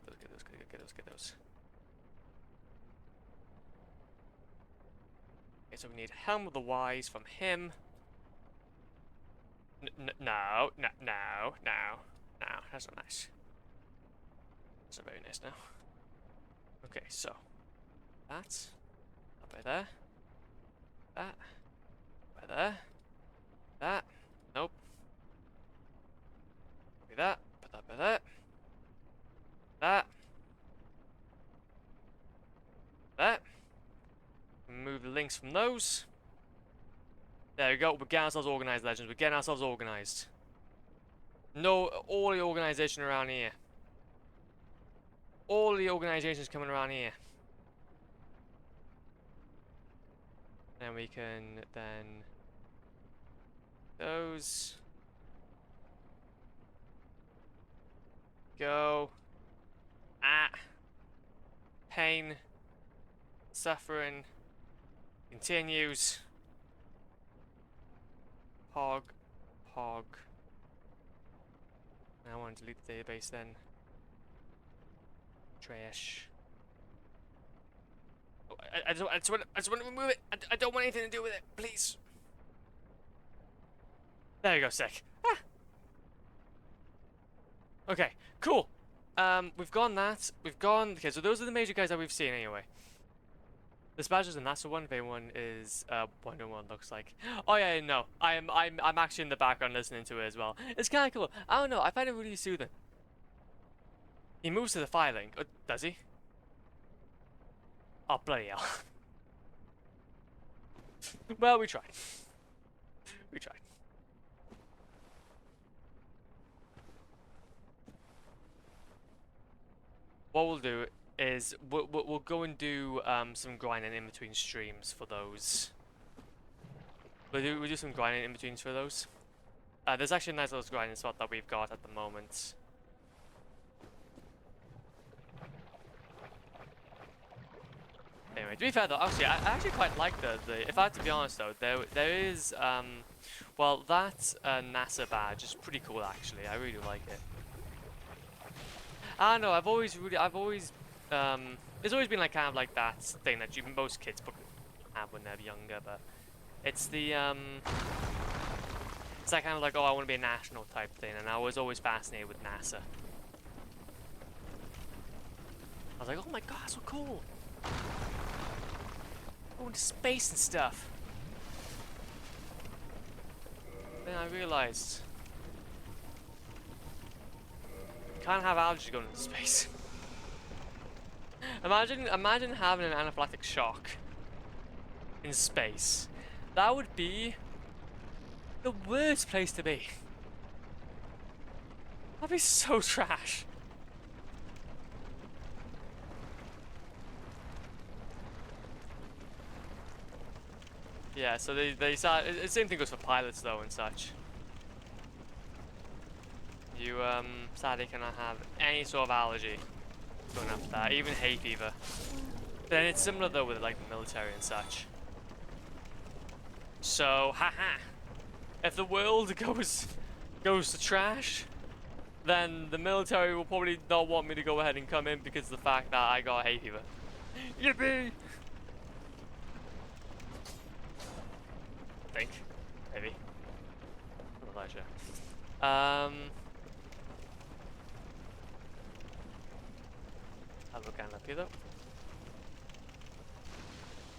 Okay, so we need Helm of the Wise from him. No, that's not nice. That's not very nice now. Okay, so that up by there. That by there. That. Nope. Copy that. Put that by there. That. That. Remove the links from those. There we go. We're getting ourselves organized, Legends. We're getting ourselves organized. No, all the organization around here. All the organizations coming around here. And we can then those go pain suffering continues pog I want to delete the database then. Trash. Oh, I just want to remove it. I don't want anything to do with it. Please. There you go, sick. Ah. Okay, cool. We've gone that. We've gone. Okay, so those are the major guys that we've seen anyway. This badge is a NASA one. If anyone is wondering what it looks like. Oh yeah, no. I'm actually in the background listening to it as well. It's kind of cool. I don't know. I find it really soothing. He moves to the filing. Does he? Oh bloody hell. Well, we tried. We tried. What we'll do is we'll go and do some grinding in between streams for those. We'll do some grinding in betweens for those. There's actually a nice little grinding spot that we've got at the moment. Anyway, to be fair though, actually, I actually quite like the if I have to be honest though, there is well, that NASA badge is pretty cool actually. I really like it. I don't know. It's always been like kind of like that thing that most kids probably have when they're younger, but it's the it's that kind of like, oh, I want to be a national type thing, and I was always fascinated with NASA. I was like, oh my god, so cool. Going to space and stuff. Then I realized can't have allergies going into space. Imagine having an anaphylactic shock in space. That would be the worst place to be. That'd be so trash. Yeah, so they start. The same thing goes for pilots though and such. You sadly cannot have any sort of allergy going after that, even hay fever. Then it's similar though with like the military and such. So haha, if the world goes to trash, then the military will probably not want me to go ahead and come in because of the fact that I got hay fever. Yippee! I think, maybe. I'm not sure. I'll look up here though.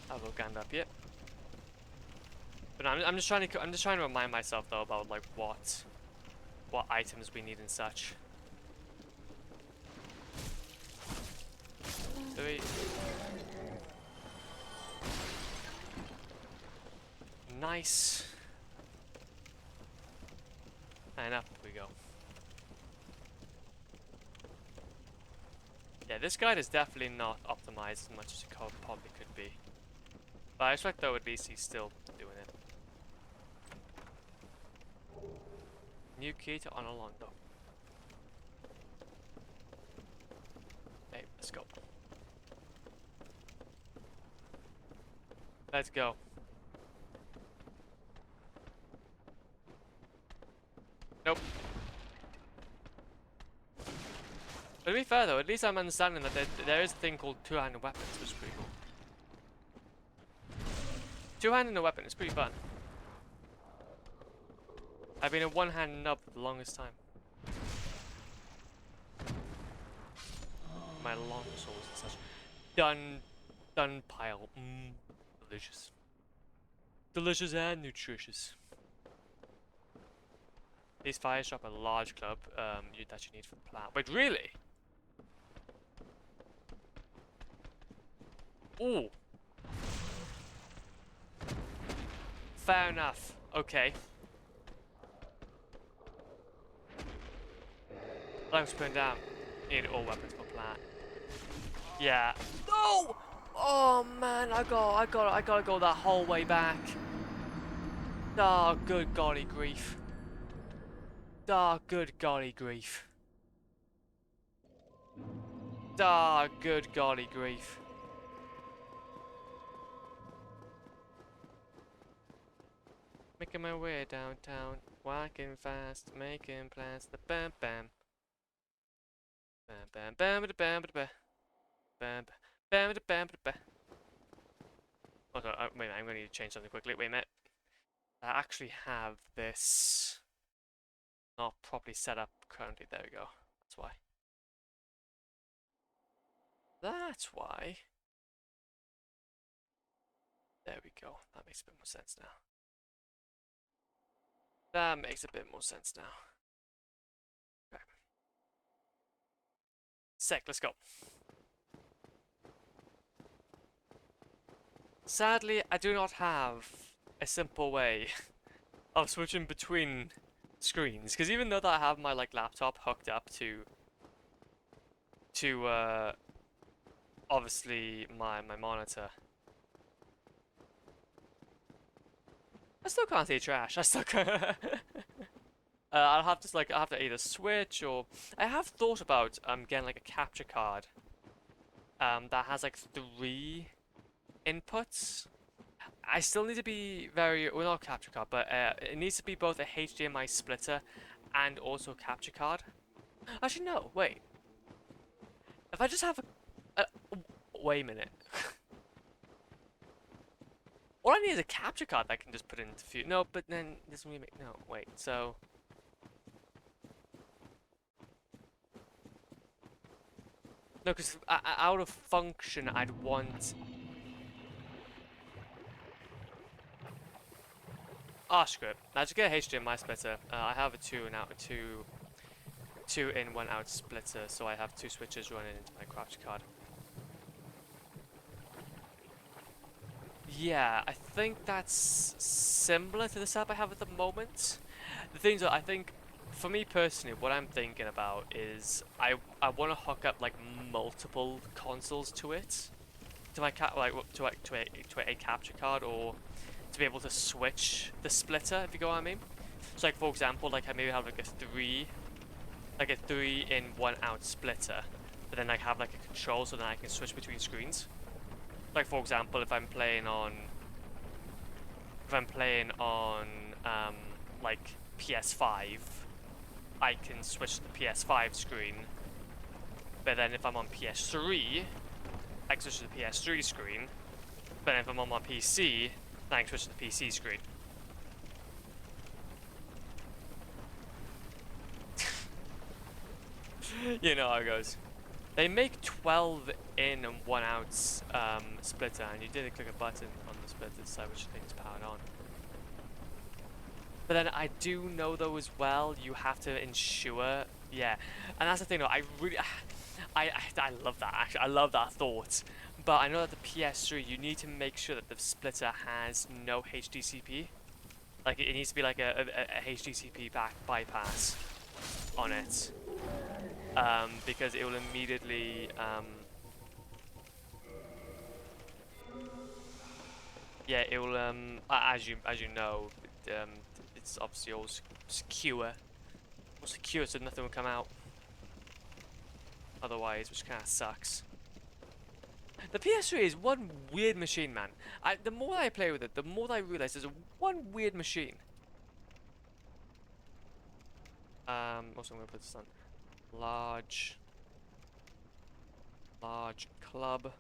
I'll look up here. But no, I'm just trying to remind myself though about like what items we need and such. Nice. And up we go. Yeah, this guide is definitely not optimized as much as it probably could be. But I expect though at least he's still doing it. New key to Onolondo. Hey, let's go. Let's go. Nope. But to be fair though, at least I'm understanding that there is a thing called two-handed weapons, which is pretty cool. Two-handed weapon is pretty fun. I've been a one-handed nub for the longest time. My long swords and such. Done pile. Delicious. Delicious and nutritious. These fires drop a large club that you need for the plow. Wait, really? Ooh. Fair enough. Okay. Flames putting down. Need all weapons for plant. Yeah. No! Oh man, I gotta go that whole way back. Oh, good golly grief. Ah, good golly grief. Ah, good golly grief. Making my way downtown, walking fast, making plans, the bam bam. Bam bam bam bam bam bam bam bam bam bam. Okay, wait a minute, I'm going to need to change something quickly. Wait a minute. I actually have this not properly set up currently. There we go. That's why. That's why. There we go. That makes a bit more sense now. That makes a bit more sense now. Okay. Sec, let's go. Sadly, I do not have a simple way of switching between screens, because even though that I have my laptop hooked up to obviously my monitor, I still can't see trash. I still can't. I'll have to either switch, or I have thought about getting like a capture card that has like 3 inputs. I still need to be well, not capture card, but it needs to be both a HDMI splitter and also a capture card. Actually, no, wait. If I just have a wait a minute. All I need is a capture card that I can just put into no, but then this will make no, wait, so no, because out of function, I'd want. Ah, screw it. Now just get a HDMI splitter. I have a 2 in 1 out splitter, so I have 2 switches running into my capture card. Yeah, I think that's similar to the setup I have at the moment. The things that I think, for me personally, what I'm thinking about is I want to hook up like multiple consoles to it, to my to a capture card, or to be able to switch the splitter, if you go what I mean. So like for example, like I maybe have like a 3 in 1 out splitter, but then I have like a control so that I can switch between screens. Like for example, if I'm playing on like PS5, I can switch to the PS5 screen. But then if I'm on PS3, I can switch to the PS3 screen. But then if I'm on my PC, then I can switch to the PC screen. You know how it goes. They make 12 in and 1 out splitter, and you did click a button on the splitter to decide which thing is powered on. But then I do know though as well, you have to ensure, yeah, and that's the thing though, I really, I love that actually, I love that thought. But I know that the PS3, you need to make sure that the splitter has no HDCP. Like it needs to be like a HDCP bypass on it. Because it will immediately yeah, it will as you know, it's obviously all secure so nothing will come out otherwise, which kind of sucks. The PS3 is one weird machine, man. The more I play with it, the more I realize there's one weird machine. Also I'm gonna put this on large club.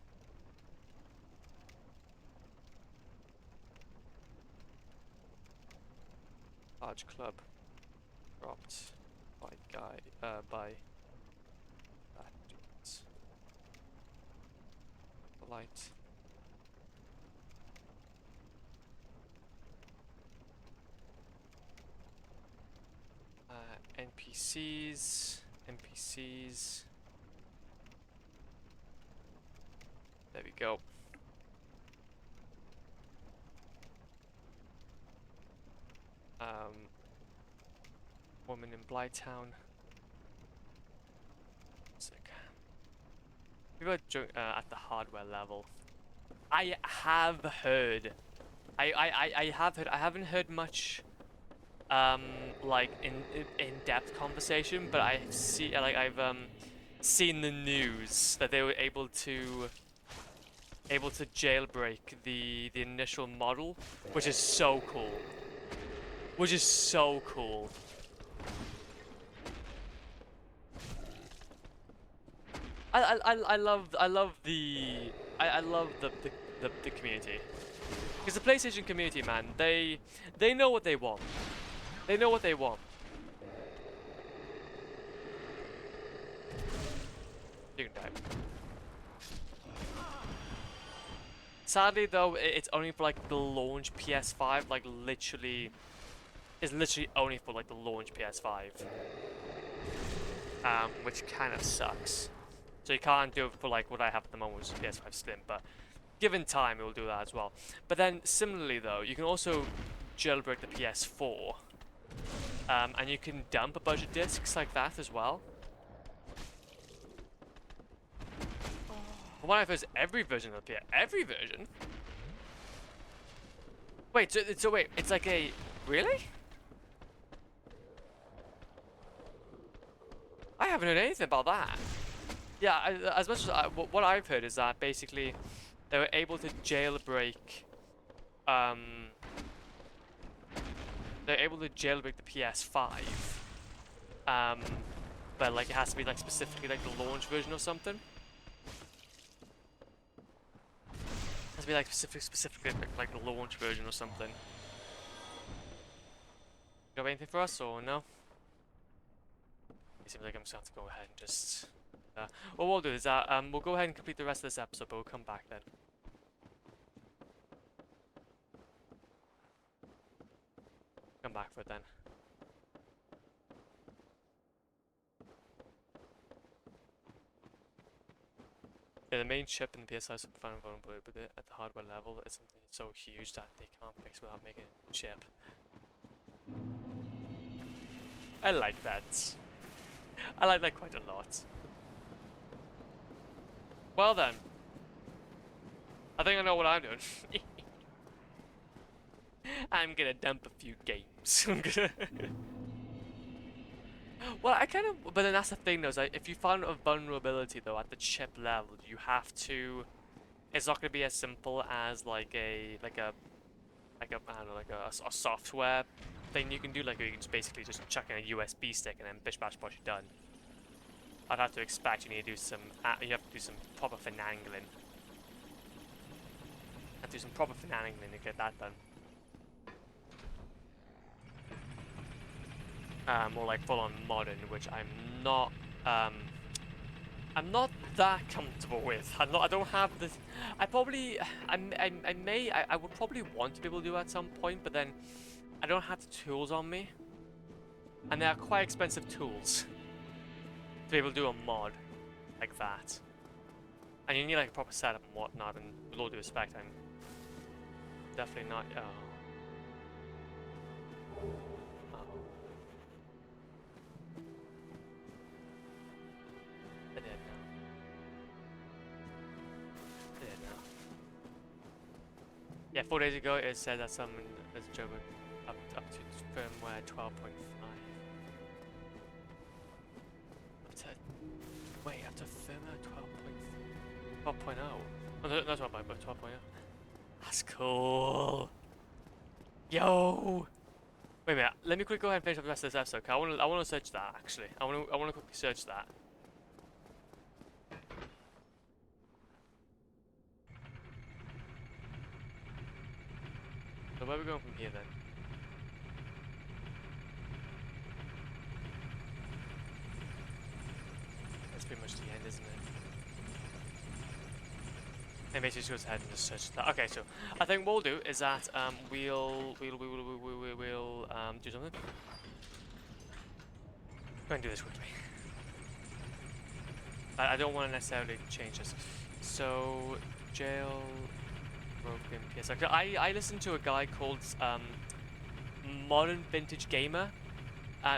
Large club dropped by by that dude. Light. NPCs. There we go. Woman in Blighttown. Sick. We got at the hardware level. I have heard. I have heard. I haven't heard much. Like in-depth conversation, but I've seen seen the news that they were able to jailbreak the initial model, which is so cool. Which is so cool. I love the community. Because the PlayStation community, man, they know what they want. They know what they want. You can die. Sadly, though, it's only for like the launch PS5. Like literally, it's literally only for like the launch PS5. Which kind of sucks. So you can't do it for like what I have at the moment, which is PS5 Slim. But given time, it will do that as well. But then similarly, though, you can also jailbreak the PS4, and you can dump a bunch of discs like that as well. What if there's every version of the PS? Every version? Wait, so wait, it's like a really? I haven't heard anything about that. Yeah, as much as what I've heard is that basically they were able to jailbreak, they're able to jailbreak the PS5, but like it has to be like specifically like the launch version or something. It has to be like specifically like the launch version or something. You have anything for us or no? It seems like I'm just gonna have to go ahead and just. What we'll do is that we'll go ahead and complete the rest of this episode, but we'll come back then. Come back for it then. Yeah, the main chip in the PS5 is vulnerable, but at the hardware level, it's something so huge that they can't fix without making a chip. I like that. I like that quite a lot. Well then. I think I know what I'm doing. I'm gonna dump a few games. Well, I kind of, but then that's the thing though, is like, if you find a vulnerability though at the chip level, you have to, it's not gonna be as simple as like I don't know, like a software thing you can do, like you can just basically just chuck in a USB stick and then bish bash bosh, you're done. I'd have to expect you need to do some, you have to do some proper finagling. Have to do some proper finagling to get that done. Or like full on modern, which I'm not that comfortable with. I don't have the, I would probably want to be able to do at some point, but then I don't have the tools on me. And they are quite expensive tools to be able to do a mod like that. And you need like a proper setup and whatnot, and with all due respect, I'm definitely not, I did now. Yeah, 4 days ago it said that someone has joke up to firmware 12.5. Wait, up to firmware 12.0. Oh, no, not 12.0, but 12.0. That's cool. Yo. Wait a minute. Let me quickly go ahead and finish up the rest of this episode. I want to search that actually. I want to quickly search that. So where are we going from here then? That's pretty much the end, isn't it? And basically just goes ahead and just search that. Okay, so I think what we'll do is that we'll do something. Go and do this quickly. I don't want to necessarily change this. So jail broken PS. I listened to a guy called Modern Vintage Gamer.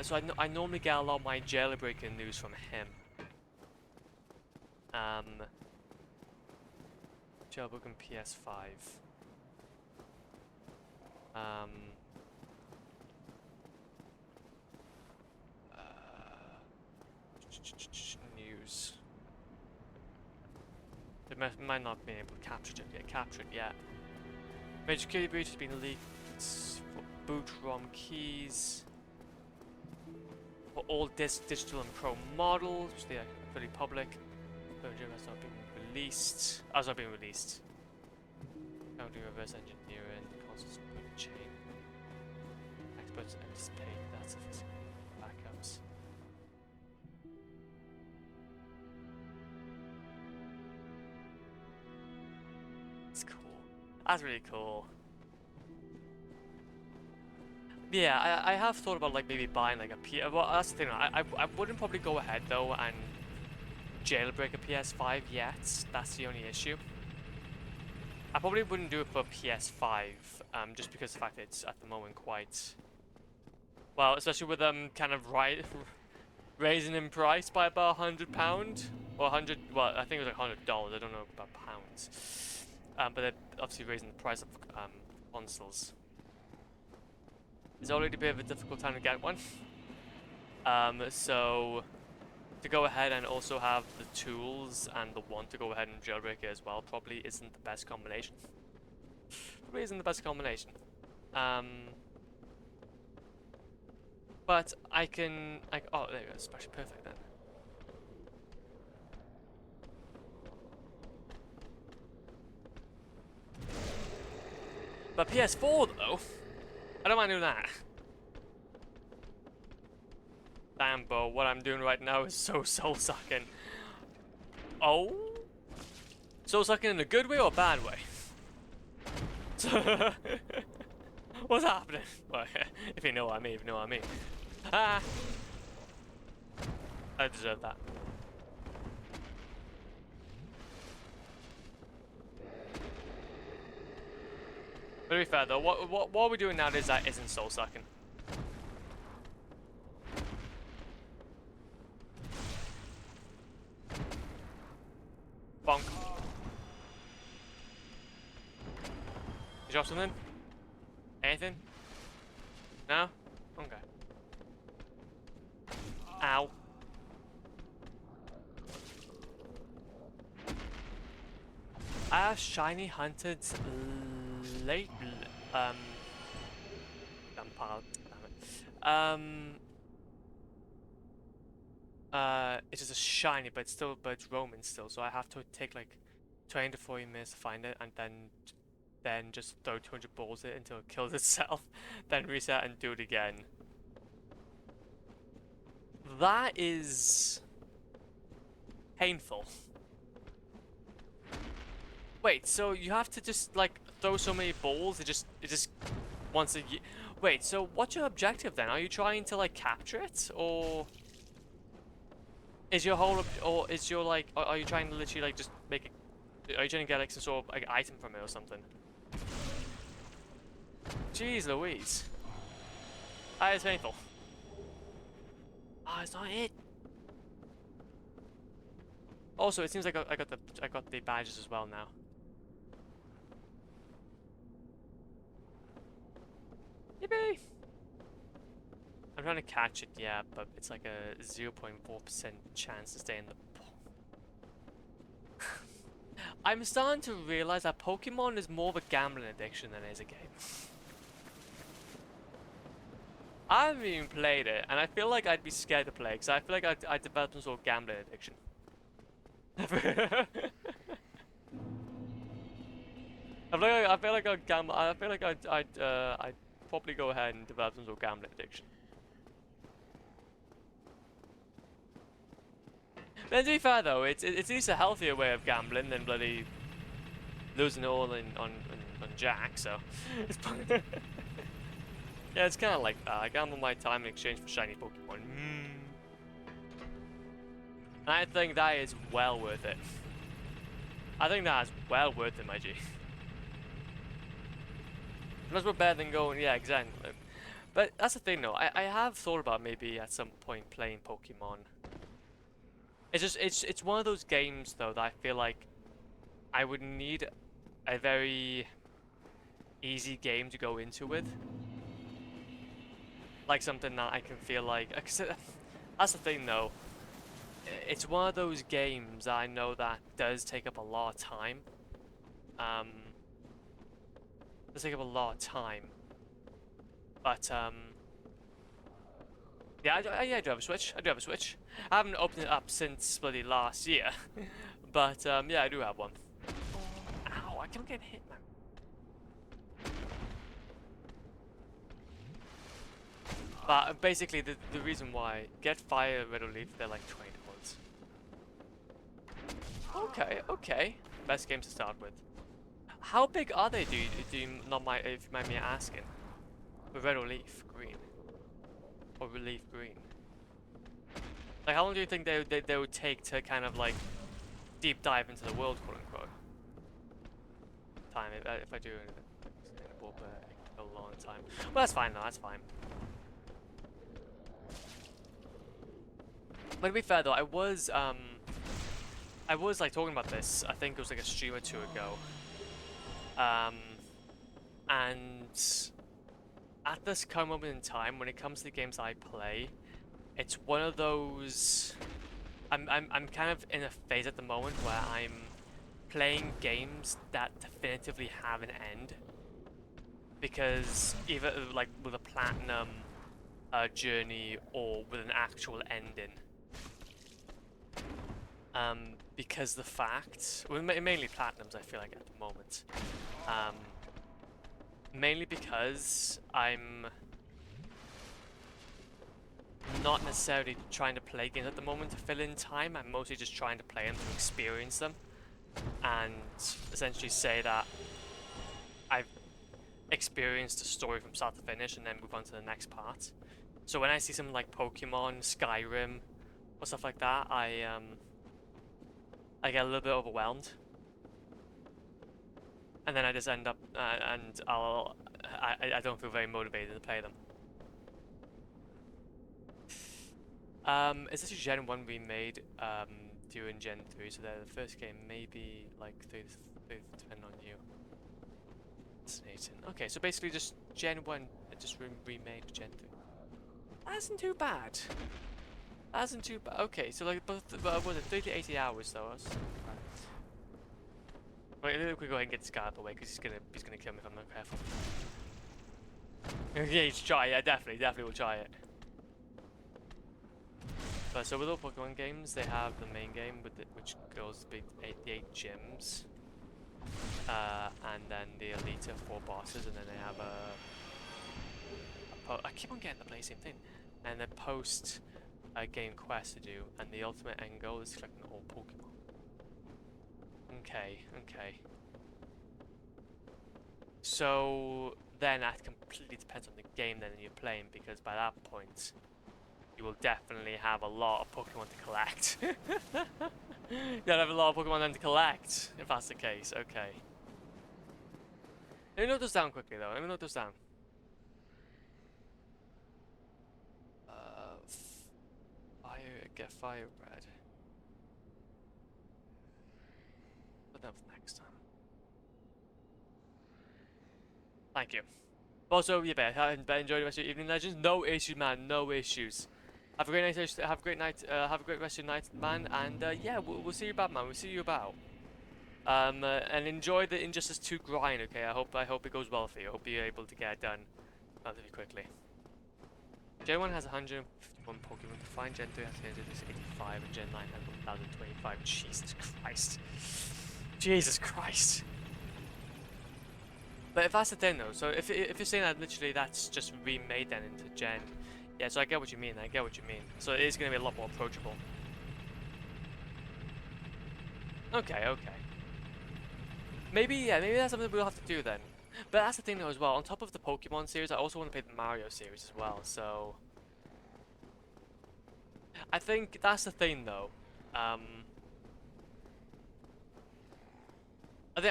So I normally get a lot of my jailbreaking news from him. Jailbroken PS5. News. They might not be able to capture it yet. Major security breach has been leaked for boot ROM keys. For all digital and pro models, which they are fully public. Virgin has not been released. Oh, it's not been released. Counting reverse engineering, console support chain. Experts anticipate that's a physical backups. It's cool. That's really cool. Yeah, I have thought about like maybe buying like a PS. Well, that's the thing. I wouldn't probably go ahead though and jailbreak a PS5 yet. That's the only issue. I probably wouldn't do it for PS5, just because of the fact that it's at the moment quite well, especially with kind of raising in price by about £100 or 100. Well, I think it was like $100. I don't know about pounds. But they're obviously raising the price of consoles. It's already a bit of a difficult time to get one. So to go ahead and also have the tools and the want to go ahead and jailbreak it as well probably isn't the best combination. Probably isn't the best combination. But I can, oh, there you go, it's actually perfect then. But PS4 though, I don't mind doing that. Damn, bro, what I'm doing right now is so soul-sucking. Oh? Soul-sucking in a good way or a bad way? What's happening? Well, if you know what I mean, if you know what I mean. Ah! I deserve that. But to be fair though, what we're doing nowadays that isn't soul-sucking. Bonk. You drop something? Anything? No? Okay. Ow. I have shiny hunted late Lampard, damn it. It is a shiny but it's roaming still, so I have to take like 20 to 40 minutes to find it and then just throw 200 balls at it until it kills itself, then reset and do it again. That is painful. Wait, so you have to just like throw so many balls? It just wants to. Wait, so what's your objective then? Are you trying to like capture it, or is your whole, or is your like, are you trying to literally like just make it? Are you trying to get like some sort of like item from it or something? Jeez Louise. That is painful. Ah, it's not it. Also, it seems like I got the badges as well now. Yippee! I'm trying to catch it, yeah, but it's like a 0.4% chance to stay in the pool. I'm starting to realize that Pokemon is more of a gambling addiction than it is a game. I haven't even played it, and I feel like I'd be scared to play, because I feel like I'd develop some sort of gambling addiction. I feel like I'd gamble. I feel like I'd probably go ahead and develop some sort of gambling addiction. Then to be fair though, it's at least a healthier way of gambling than bloody losing it all on Jack. So it's yeah, it's kind of like that. I gamble my time in exchange for shiny Pokemon. And I think that is well worth it. I think that is well worth it, my G. That's what better than going, yeah, exactly. But that's the thing though, I have thought about maybe at some point playing Pokemon. It's just, it's one of those games though that I feel like I would need a very easy game to go into with. Like something that I can feel like, that's the thing though. It's one of those games that I know that does take up a lot of time. Does take up a lot of time. But yeah, I do have a Switch. I do have a Switch. I haven't opened it up since bloody last year. But yeah, I do have one. Ow, I can't get hit, man. But basically, the reason why get fire red or leaf, they're like 20 points. Okay, okay. Best games to start with. How big are they? Do you not mind if you mind me asking? Red or leaf green, or leaf green? Like, how long do you think they would take to kind of like deep dive into the world, quote unquote? Time if I do it, it will take a long time. Well, that's fine though. That's fine. But to be fair though, I was like talking about this. I think it was like a stream or two ago. And at this current moment in time, when it comes to the games I play, it's one of those. I'm kind of in a phase at the moment where I'm playing games that definitively have an end, because either like with a platinum journey or with an actual ending. Because the fact, well, mainly platinums, I feel like at the moment. Mainly because I'm not necessarily trying to play games at the moment to fill in time. I'm mostly just trying to play them to experience them, and essentially say that I've experienced a story from start to finish, and then move on to the next part. So when I see something like Pokemon, Skyrim, or stuff like that, I get a little bit overwhelmed, and then I just end up and I don't feel very motivated to play them. Is this a Gen 1 remade during Gen 3? So the first game maybe like 30 depending on you. Fascinating. Okay, so basically just Gen 1 just remade Gen 3. That isn't too bad. That isn't too bad. Okay, so like both was it 30 to 80 hours though? Wait, we go ahead and get this guy out of the way because he's gonna kill me if I'm not careful. Yeah, he's try. Yeah, definitely will try it. But so with all Pokemon games, they have the main game which goes the eight gyms, and then the Elite 4 bosses, and then they have I keep on getting the same thing, and then post game quest to do, and the ultimate end goal is collecting all Pokemon. Okay, okay. So then that completely depends on the game then you're playing, because by that point you will definitely have a lot of Pokemon to collect. You'll have a lot of Pokemon then to collect, if that's the case. Okay. Let me note this down quickly though. Let me note this down. Get fire red. Put that for next time. Thank you. Also, yeah, better enjoy the rest of your evening, legends. No issues, man. No issues. Have a great night. Have a great night. Have a great rest of your night, man. And yeah, we'll see you about, man. We'll see you about. And enjoy the Injustice 2 grind. Okay. I hope it goes well for you. I hope you're able to get it done relatively quickly. Gen 1 has 151 Pokemon to find. Gen 3 has 385, and Gen 9 has 1025. Jesus Christ. Jesus Christ. But if that's the thing though, so if you're saying that literally that's just remade then into Gen, yeah, so I get what you mean, So it is going to be a lot more approachable. Okay, okay. Maybe that's something we'll have to do then. But that's the thing though as well, on top of the Pokemon series, I also want to play the Mario series as well, so... I think that's the thing though. I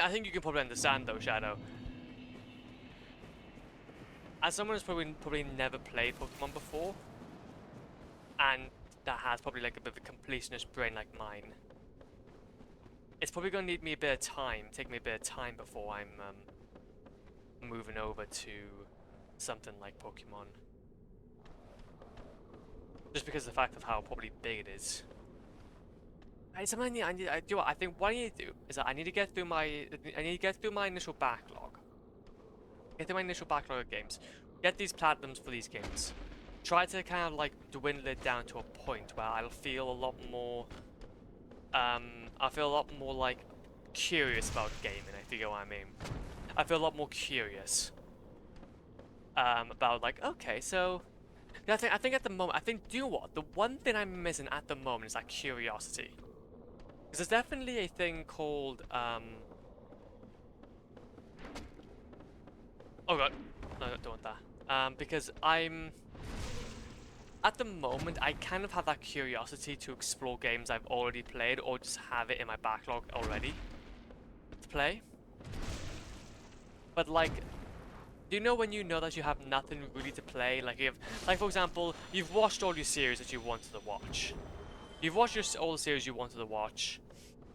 think you can probably understand though, Shadow. As someone who's probably never played Pokemon before, and that has probably like a bit of a completionist brain like mine, it's probably going to need me a bit of time, take me a bit of time before I'm moving over to something like Pokemon. Just because of the fact of how probably big it is. It's something I think what I need to do is that I need to get through my initial backlog. Get through my initial backlog of games. Get these platinums for these games. Try to kind of like dwindle it down to a point where I'll feel a lot more I feel a lot more like curious about gaming, if you get what I mean. I feel a lot more curious about like, okay, so yeah, I think at the moment, do you know what? The one thing I'm missing at the moment is that curiosity. Because there's definitely a thing called oh god, no, don't want that. Because at the moment, I kind of have that curiosity to explore games I've already played or just have it in my backlog already to play. But like, do you know when you know that you have nothing really to play? Like, like for example, you've watched all your series that you wanted to watch. You've watched all the series you wanted to watch,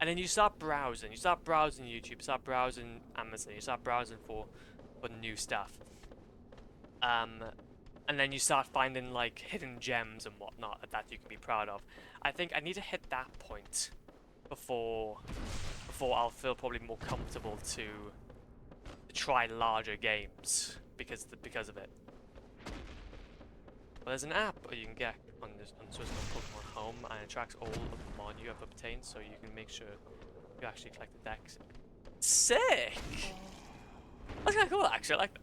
and then you start browsing. You start browsing YouTube, you start browsing Amazon, you start browsing for new stuff. And then you start finding like hidden gems and whatnot that you can be proud of. I think I need to hit that point before I'll feel probably more comfortable to try larger games because of it. Well, there's an app you can get on this Switch called Pokemon Home, and it tracks all of the Pokemon you have obtained, so you can make sure you actually collect the decks. Sick! That's kind of cool, actually. I like that.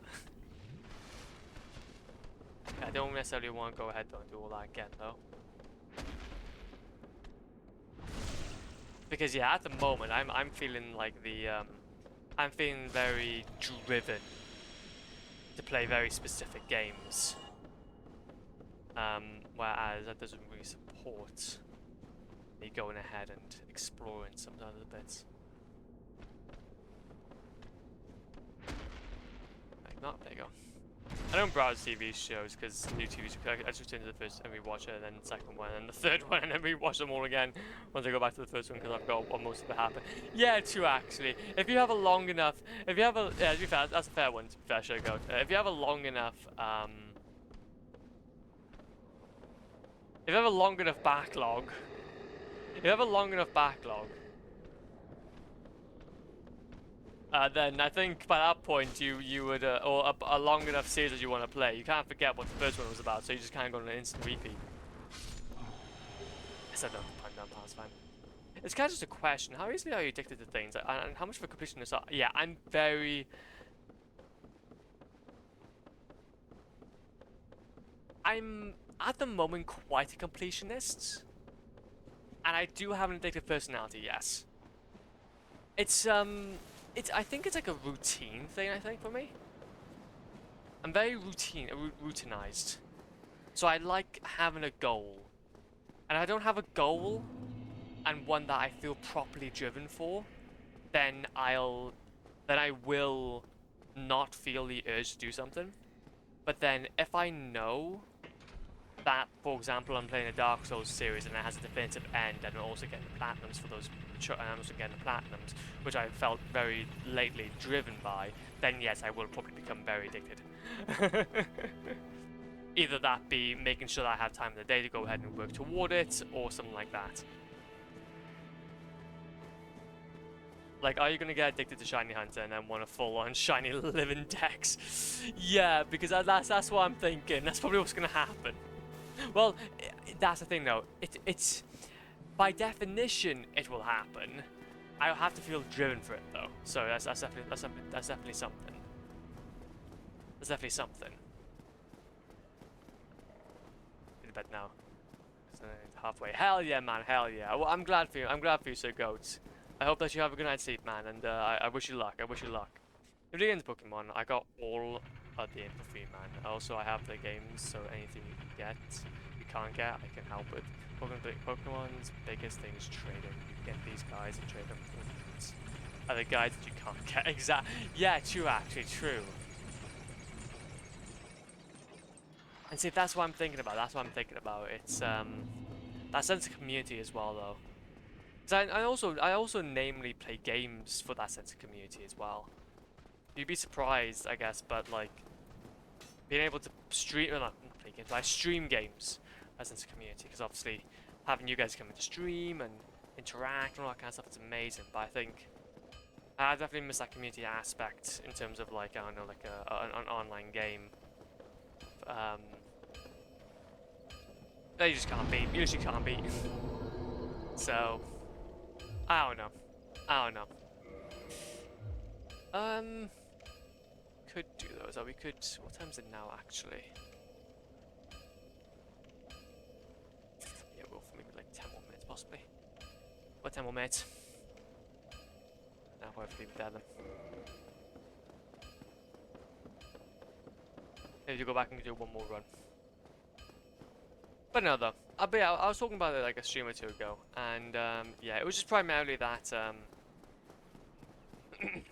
Yeah, I don't necessarily want to go ahead and do all that again, though. Because yeah, at the moment, I'm feeling like I'm feeling very driven to play very specific games. Whereas that doesn't really support me going ahead and exploring some other bits. Like, not there you go. I don't browse TV shows because new TV shows. I just turn to the first and rewatch it, and then the second one, and the third one, and then rewatch them all again once I go back to the first one because I've got what most of it happen. Yeah, true actually. If you have a long enough, if you have a, yeah, to be fair, that's a fair one. To be fair, should go. If you have a long enough, if you have a long enough backlog, then I think by that point you would, or a long enough series that you want to play, you can't forget what the first one was about, so you just kind of go on an instant repeat. Yes, I don't find that past fine. It's kind of just a question: how easily are you addicted to things, and how much of a completionist are? Yeah, I'm at the moment quite a completionist, and I do have an addictive personality. Yes. I think it's like a routine thing, I think, for me. I'm very routinized. So I like having a goal. And if I don't have a goal, and one that I feel properly driven for, then I will not feel the urge to do something. But then if I know that, for example, I'm playing a Dark Souls series and it has a definitive end, and I'm also getting the platinums for those, and I'm also getting the platinums, which I felt very lately driven by, then yes, I will probably become very addicted. Either that be making sure that I have time in the day to go ahead and work toward it, or something like that. Like, are you gonna get addicted to Shiny Hunter and then want a full-on Shiny Living Dex? Yeah, because that's what I'm thinking. That's probably what's gonna happen. Well, that's the thing though. It's by definition it will happen. I'll have to feel driven for it though. So that's definitely something. That's definitely something. Go to bed now. So halfway. Hell yeah, man. Hell yeah. Well, I'm glad for you. I'm glad for you, Sir Goats. I hope that you have a good night's sleep, man. And I wish you luck. I wish you luck. If you're into Pokemon, I got all of the info for you, man. Also, I have the games, so anything you can get, you can't get, I can help with. Pokemon's biggest thing is trading. You can get these guys and trade them for other guys that you can't get. Exactly. Yeah, true, actually, true. And see, that's what I'm thinking about. It's that sense of community as well, though. Because I also namely play games for that sense of community as well. You'd be surprised, I guess, but like being able to stream, well, not play games, but I stream games as a community, because obviously having you guys come into stream and interact and all that kind of stuff, it's amazing. But I think I definitely miss that community aspect in terms of like, I don't know, like an online game. That you just can't beat. You literally can't beat. So I don't know. I don't know. Could do those. Or we could. What time is it now, actually? Yeah, we'll maybe like 10 more minutes, possibly. What 10 more minutes? Now we'll have to leave it there then. Maybe you go back and do one more run. But no, though. I was talking about it like a stream or two ago, and yeah, it was just primarily that. It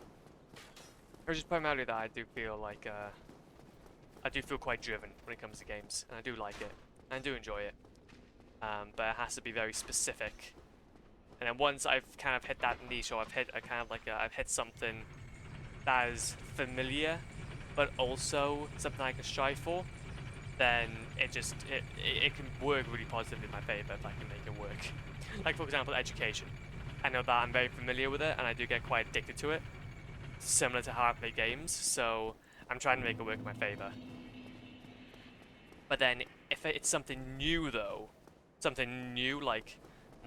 was just primarily that I do feel like I do feel quite driven when it comes to games, and I do like it, and I do enjoy it. But it has to be very specific. And then once I've kind of hit that niche, or I've hit I've hit something that is familiar, but also something I can strive for, then it can work really positively in my favor if I can make it work. Like for example, education. I know that I'm very familiar with it, and I do get quite addicted to it, similar to how I play games. So I'm trying to make it work in my favor. But then if it's something new though, something new like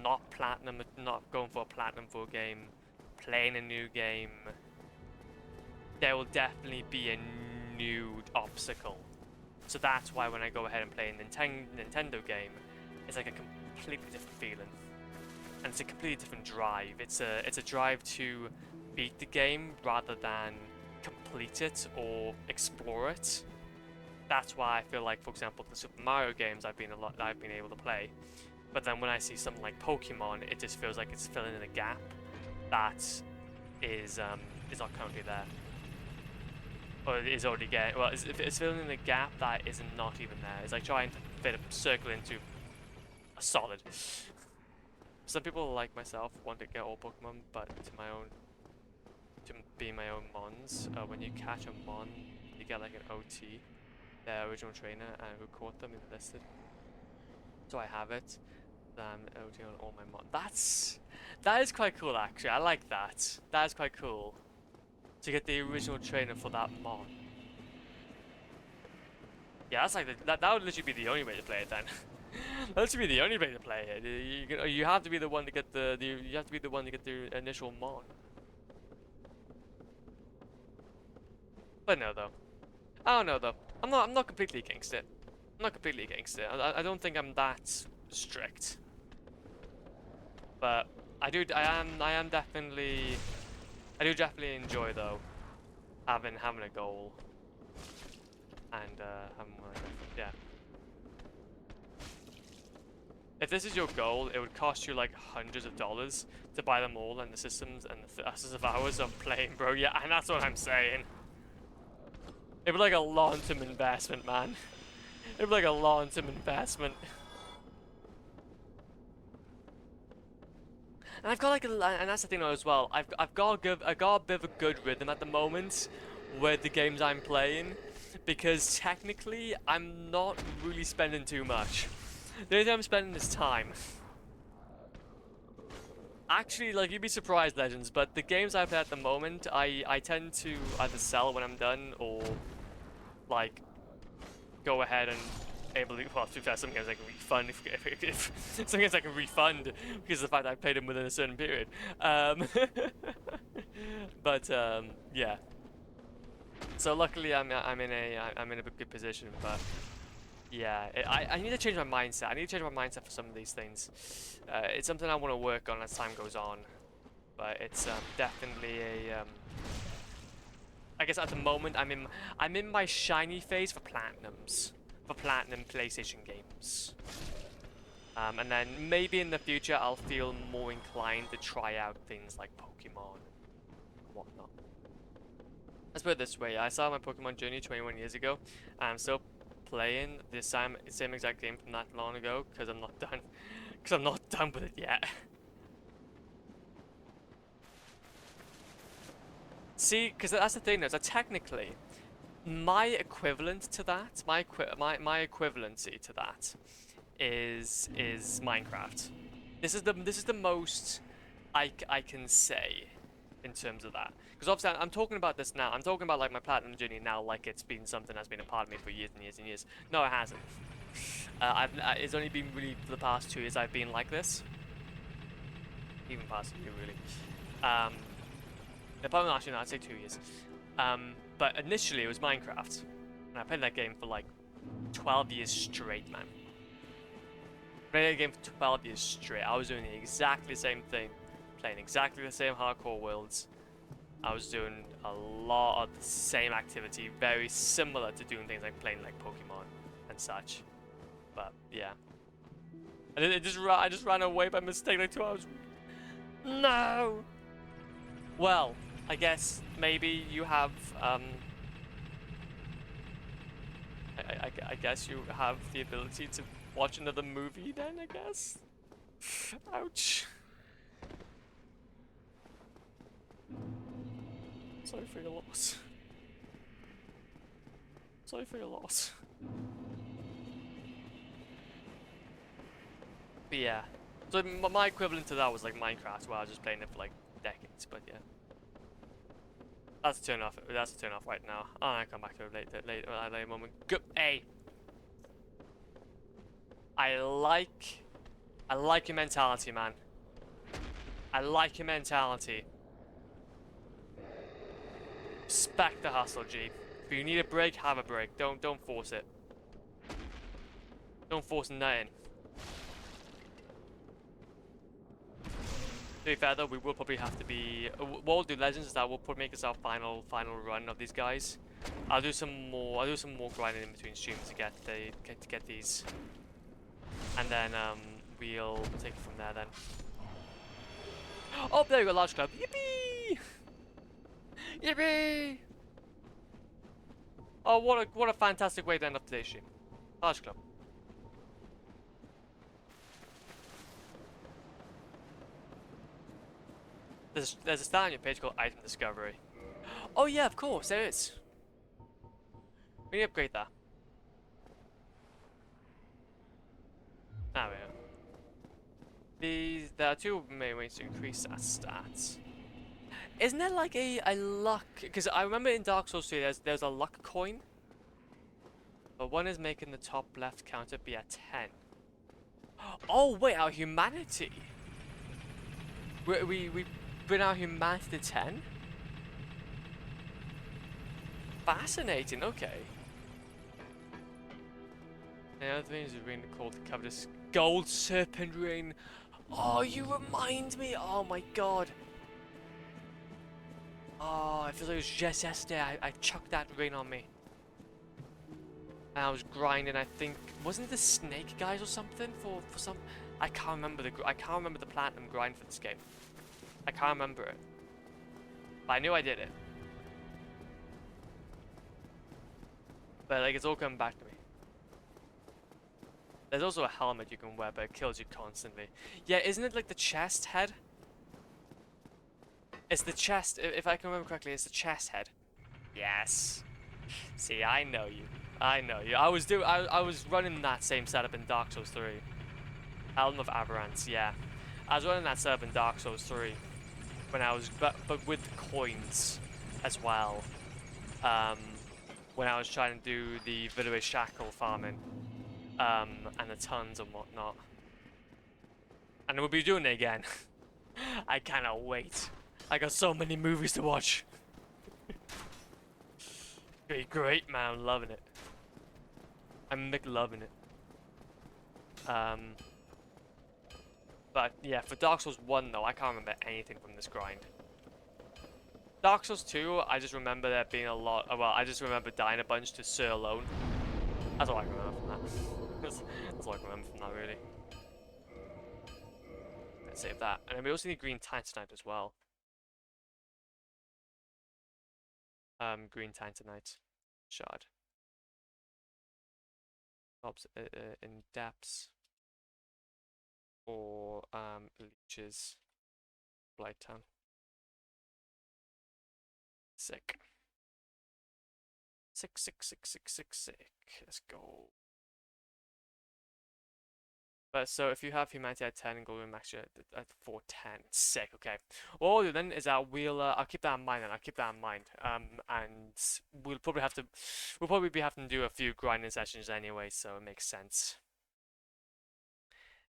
not platinum, not going for a platinum for a game, playing a new game, there will definitely be a new obstacle. So that's why when I go ahead and play a Nintendo game, it's like a completely different feeling, and it's a completely different drive. It's a drive to beat the game rather than complete it or explore it. That's why I feel like, for example, the Super Mario games I've been able to play. But then when I see something like Pokemon, it just feels like it's filling in a gap that is not currently there, or it is already getting. Well, it's filling in a gap that is not even there. It's like trying to fit a circle into a solid. Some people like myself want to get all Pokemon, but to be my own mons. When you catch a mon, you get like an OT, their original trainer, and who caught them in listed. So I have it. OT on all my mon. That is quite cool actually. I like that. That is quite cool. To get the original trainer for that mon. Yeah, that's like that would literally be the only way to play it then. That should be the only way to play it. You have to be the one to get you have to be the one to get the initial mon. But no though. I don't know though. I'm not completely against it. I'm not completely against it. I don't think I'm that strict. But I do definitely enjoy though having a goal and having yeah. If this is your goal, it would cost you like hundreds of dollars to buy them all and the systems and the thousands of hours of playing, bro. Yeah, and that's what I'm saying. It was like a long-term investment, man. It was like a long-term investment. And I've got like and that's the thing though as well. I've got a bit of a good rhythm at the moment with the games I'm playing, because technically I'm not really spending too much. The only thing I'm spending is time. Actually, like, you'd be surprised, Legends, but the games I play at the moment, I tend to either sell when I'm done, or like go ahead and well, to be fair, some games I can refund if some games I can refund because of the fact that I played them within a certain period. But yeah. So luckily I'm in a good position, but yeah, I need to change my mindset. I need to change my mindset for some of these things. It's something I want to work on as time goes on, but it's definitely a I guess at the moment I'm in my shiny phase for platinums. For platinum PlayStation games. And then maybe in the future I'll feel more inclined to try out things like Pokemon and whatnot. Let's put it this way, I started my Pokemon journey 21 years ago, and I'm still playing the same exact game from that long ago, because I'm not done with it yet. See, because that's the thing though, that technically my equivalent to that, my equivalency to that is Minecraft. This is the most I can say in terms of that. Because obviously I'm talking about this now. I'm talking about like my platinum journey now, like it's been something that's been a part of me for years and years and years. No, it hasn't. It's only been really for the past 2 years I've been like this. even past a year really. Probably actually not. I'd say 2 years. But initially it was Minecraft, and I played that game for like 12 years straight, man. Played that game for 12 years straight. I was doing exactly the same thing, playing exactly the same hardcore worlds. I was doing a lot of the same activity, very similar to doing things like playing like Pokemon and such. But yeah, and I just ran away by mistake like 2 hours. No. Well, I guess maybe you have I guess you have the ability to watch another movie then, I guess. Ouch. Sorry for your loss. Sorry for your loss. But yeah. So my equivalent to that was like Minecraft, where I was just playing it for like decades, but yeah. That's a turn off. That's a turn off right now. I'll come back to it later at a later moment. Good. Hey. I like your mentality, man. I like your mentality. Respect the hustle, G. If you need a break, have a break. Don't force it. Don't force nothing. To be fair though, we will probably have to be. What we'll do, Legends, is that we'll probably make this our final run of these guys. I'll do some more grinding in between streams to get these, and then we'll take it from there then. Oh, there you go, large club. Yippee! Yippee! Oh, what a fantastic way to end up today's stream. Large club. There's a stat on your page called Item Discovery. Oh yeah, of course, there is. We need to upgrade that. There we go. There are two main ways to increase that stats. Isn't there like a luck? Because I remember in Dark Souls 3 there's a luck coin. But one is making the top left counter be at 10. Oh wait, our humanity. We bring our humanity to 10? Fascinating, okay. And the other thing is a ring called the covetous gold serpent ring. Oh, you remind me. Oh my god. Oh, it feels like it was just yesterday I chucked that ring on me. And I was grinding, I think, wasn't it the snake guys or something for some, I can't remember the platinum grind for this game. I can't remember it. But I knew I did it. But like it's all coming back to me. There's also a helmet you can wear, but it kills you constantly. Yeah, isn't it like the chest head? It's the chest, if I can remember correctly, it's the chest head. Yes. See, I know you. I know you. I was running that same setup in Dark Souls 3. Helm of Aberrance, yeah. I was running that setup in Dark Souls 3 when I was, but with the coins as well. When I was trying to do the Vidaway Shackle farming, and the tons and whatnot. And we'll be doing it again. I cannot wait. I got so many movies to watch. Great, man. I'm loving it. I'm loving it. But yeah, for Dark Souls 1 though, I can't remember anything from this grind. Dark Souls 2, I just remember there being a lot. Well, I just remember dying a bunch to Sir Alone. That's all I can remember from that. That's all I can remember from that, really. Let's save that. And then we also need green titanite as well. Green titanite shard. Helps in depths. Or leeches. Blight Town. Sick. Sick. Let's go. But so if you have humanity at 10 and golden max at 410, sick. Okay. What I'll do then is that I'll keep that in mind. And we'll probably be having to do a few grinding sessions anyway, so it makes sense.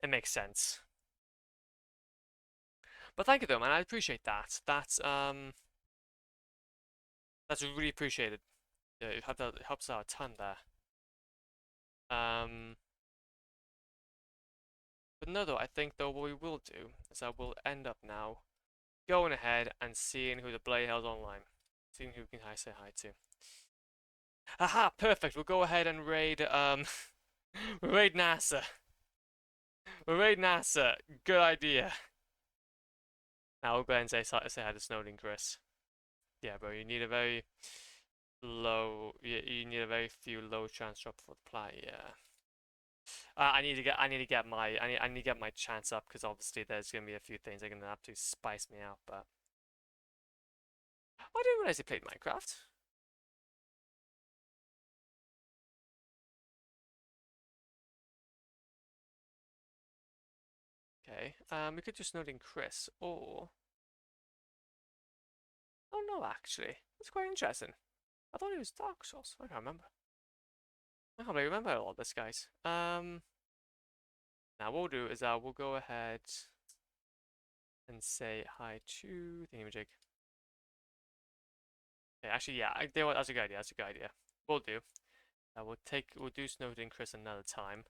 It makes sense. But thank you though, man. I appreciate that. That's really appreciated. Yeah, it helps out a ton there. Um, but no, though, I think though what we will do is I will end up now going ahead and seeing who the Blade Hell's online, seeing who can I say hi to. Haha, perfect. We'll go ahead and raid we'll raid NASA. We'll raid NASA. Good idea. Now we'll go ahead and say hi to Snowden, Chris. Yeah, bro, you need a very you need a very few low chance drop for the play. Yeah. I need to get I need to get my chance up because obviously there's gonna be a few things that are gonna have to spice me out. But I didn't realize he played Minecraft. Okay. We could just note in Chris or oh no, actually, that's quite interesting. I thought he was Dark Souls. I can't remember. I can't really remember all this, guys. Now what we'll do is we'll go ahead and say hi to Thingamajig. Okay, actually, yeah, that's a good idea. That's a good idea. We'll do. We'll do Snowden Chris another time.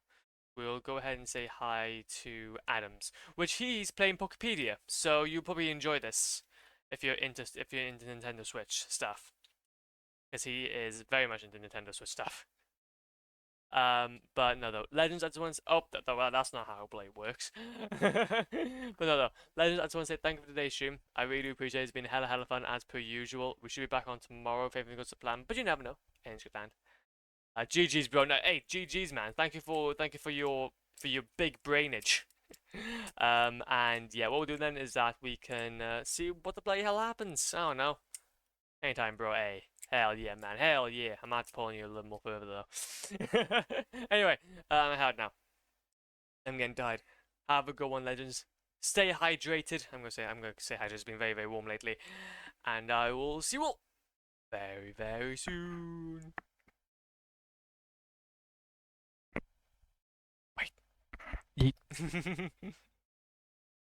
We'll go ahead and say hi to Adams, which he's playing Pokepedia, so you'll probably enjoy this if you're into Nintendo Switch stuff, because he is very much into Nintendo Switch stuff. But no, though, Legends, I just want to well, that's not how Blade works. But no, though, Legends, I just want to say thank you for today's stream. I really do appreciate it. It's been hella fun as per usual. We should be back on tomorrow if everything goes to plan, but you never know. Anything's good land. GG's, bro. No, hey, GG's, man. Thank you for your big brainage. And yeah, what we'll do then is that we can see what the bloody hell happens. I don't know. Anytime, bro. Hey, hell yeah, man. Hell yeah. I'm not pulling you a little more further though. Anyway, I'm out now. I'm getting tired. Have a good one, legends. Stay hydrated. I'm gonna say hydrated. It's been very warm lately, and I will see you all very soon. Wait. Yeet.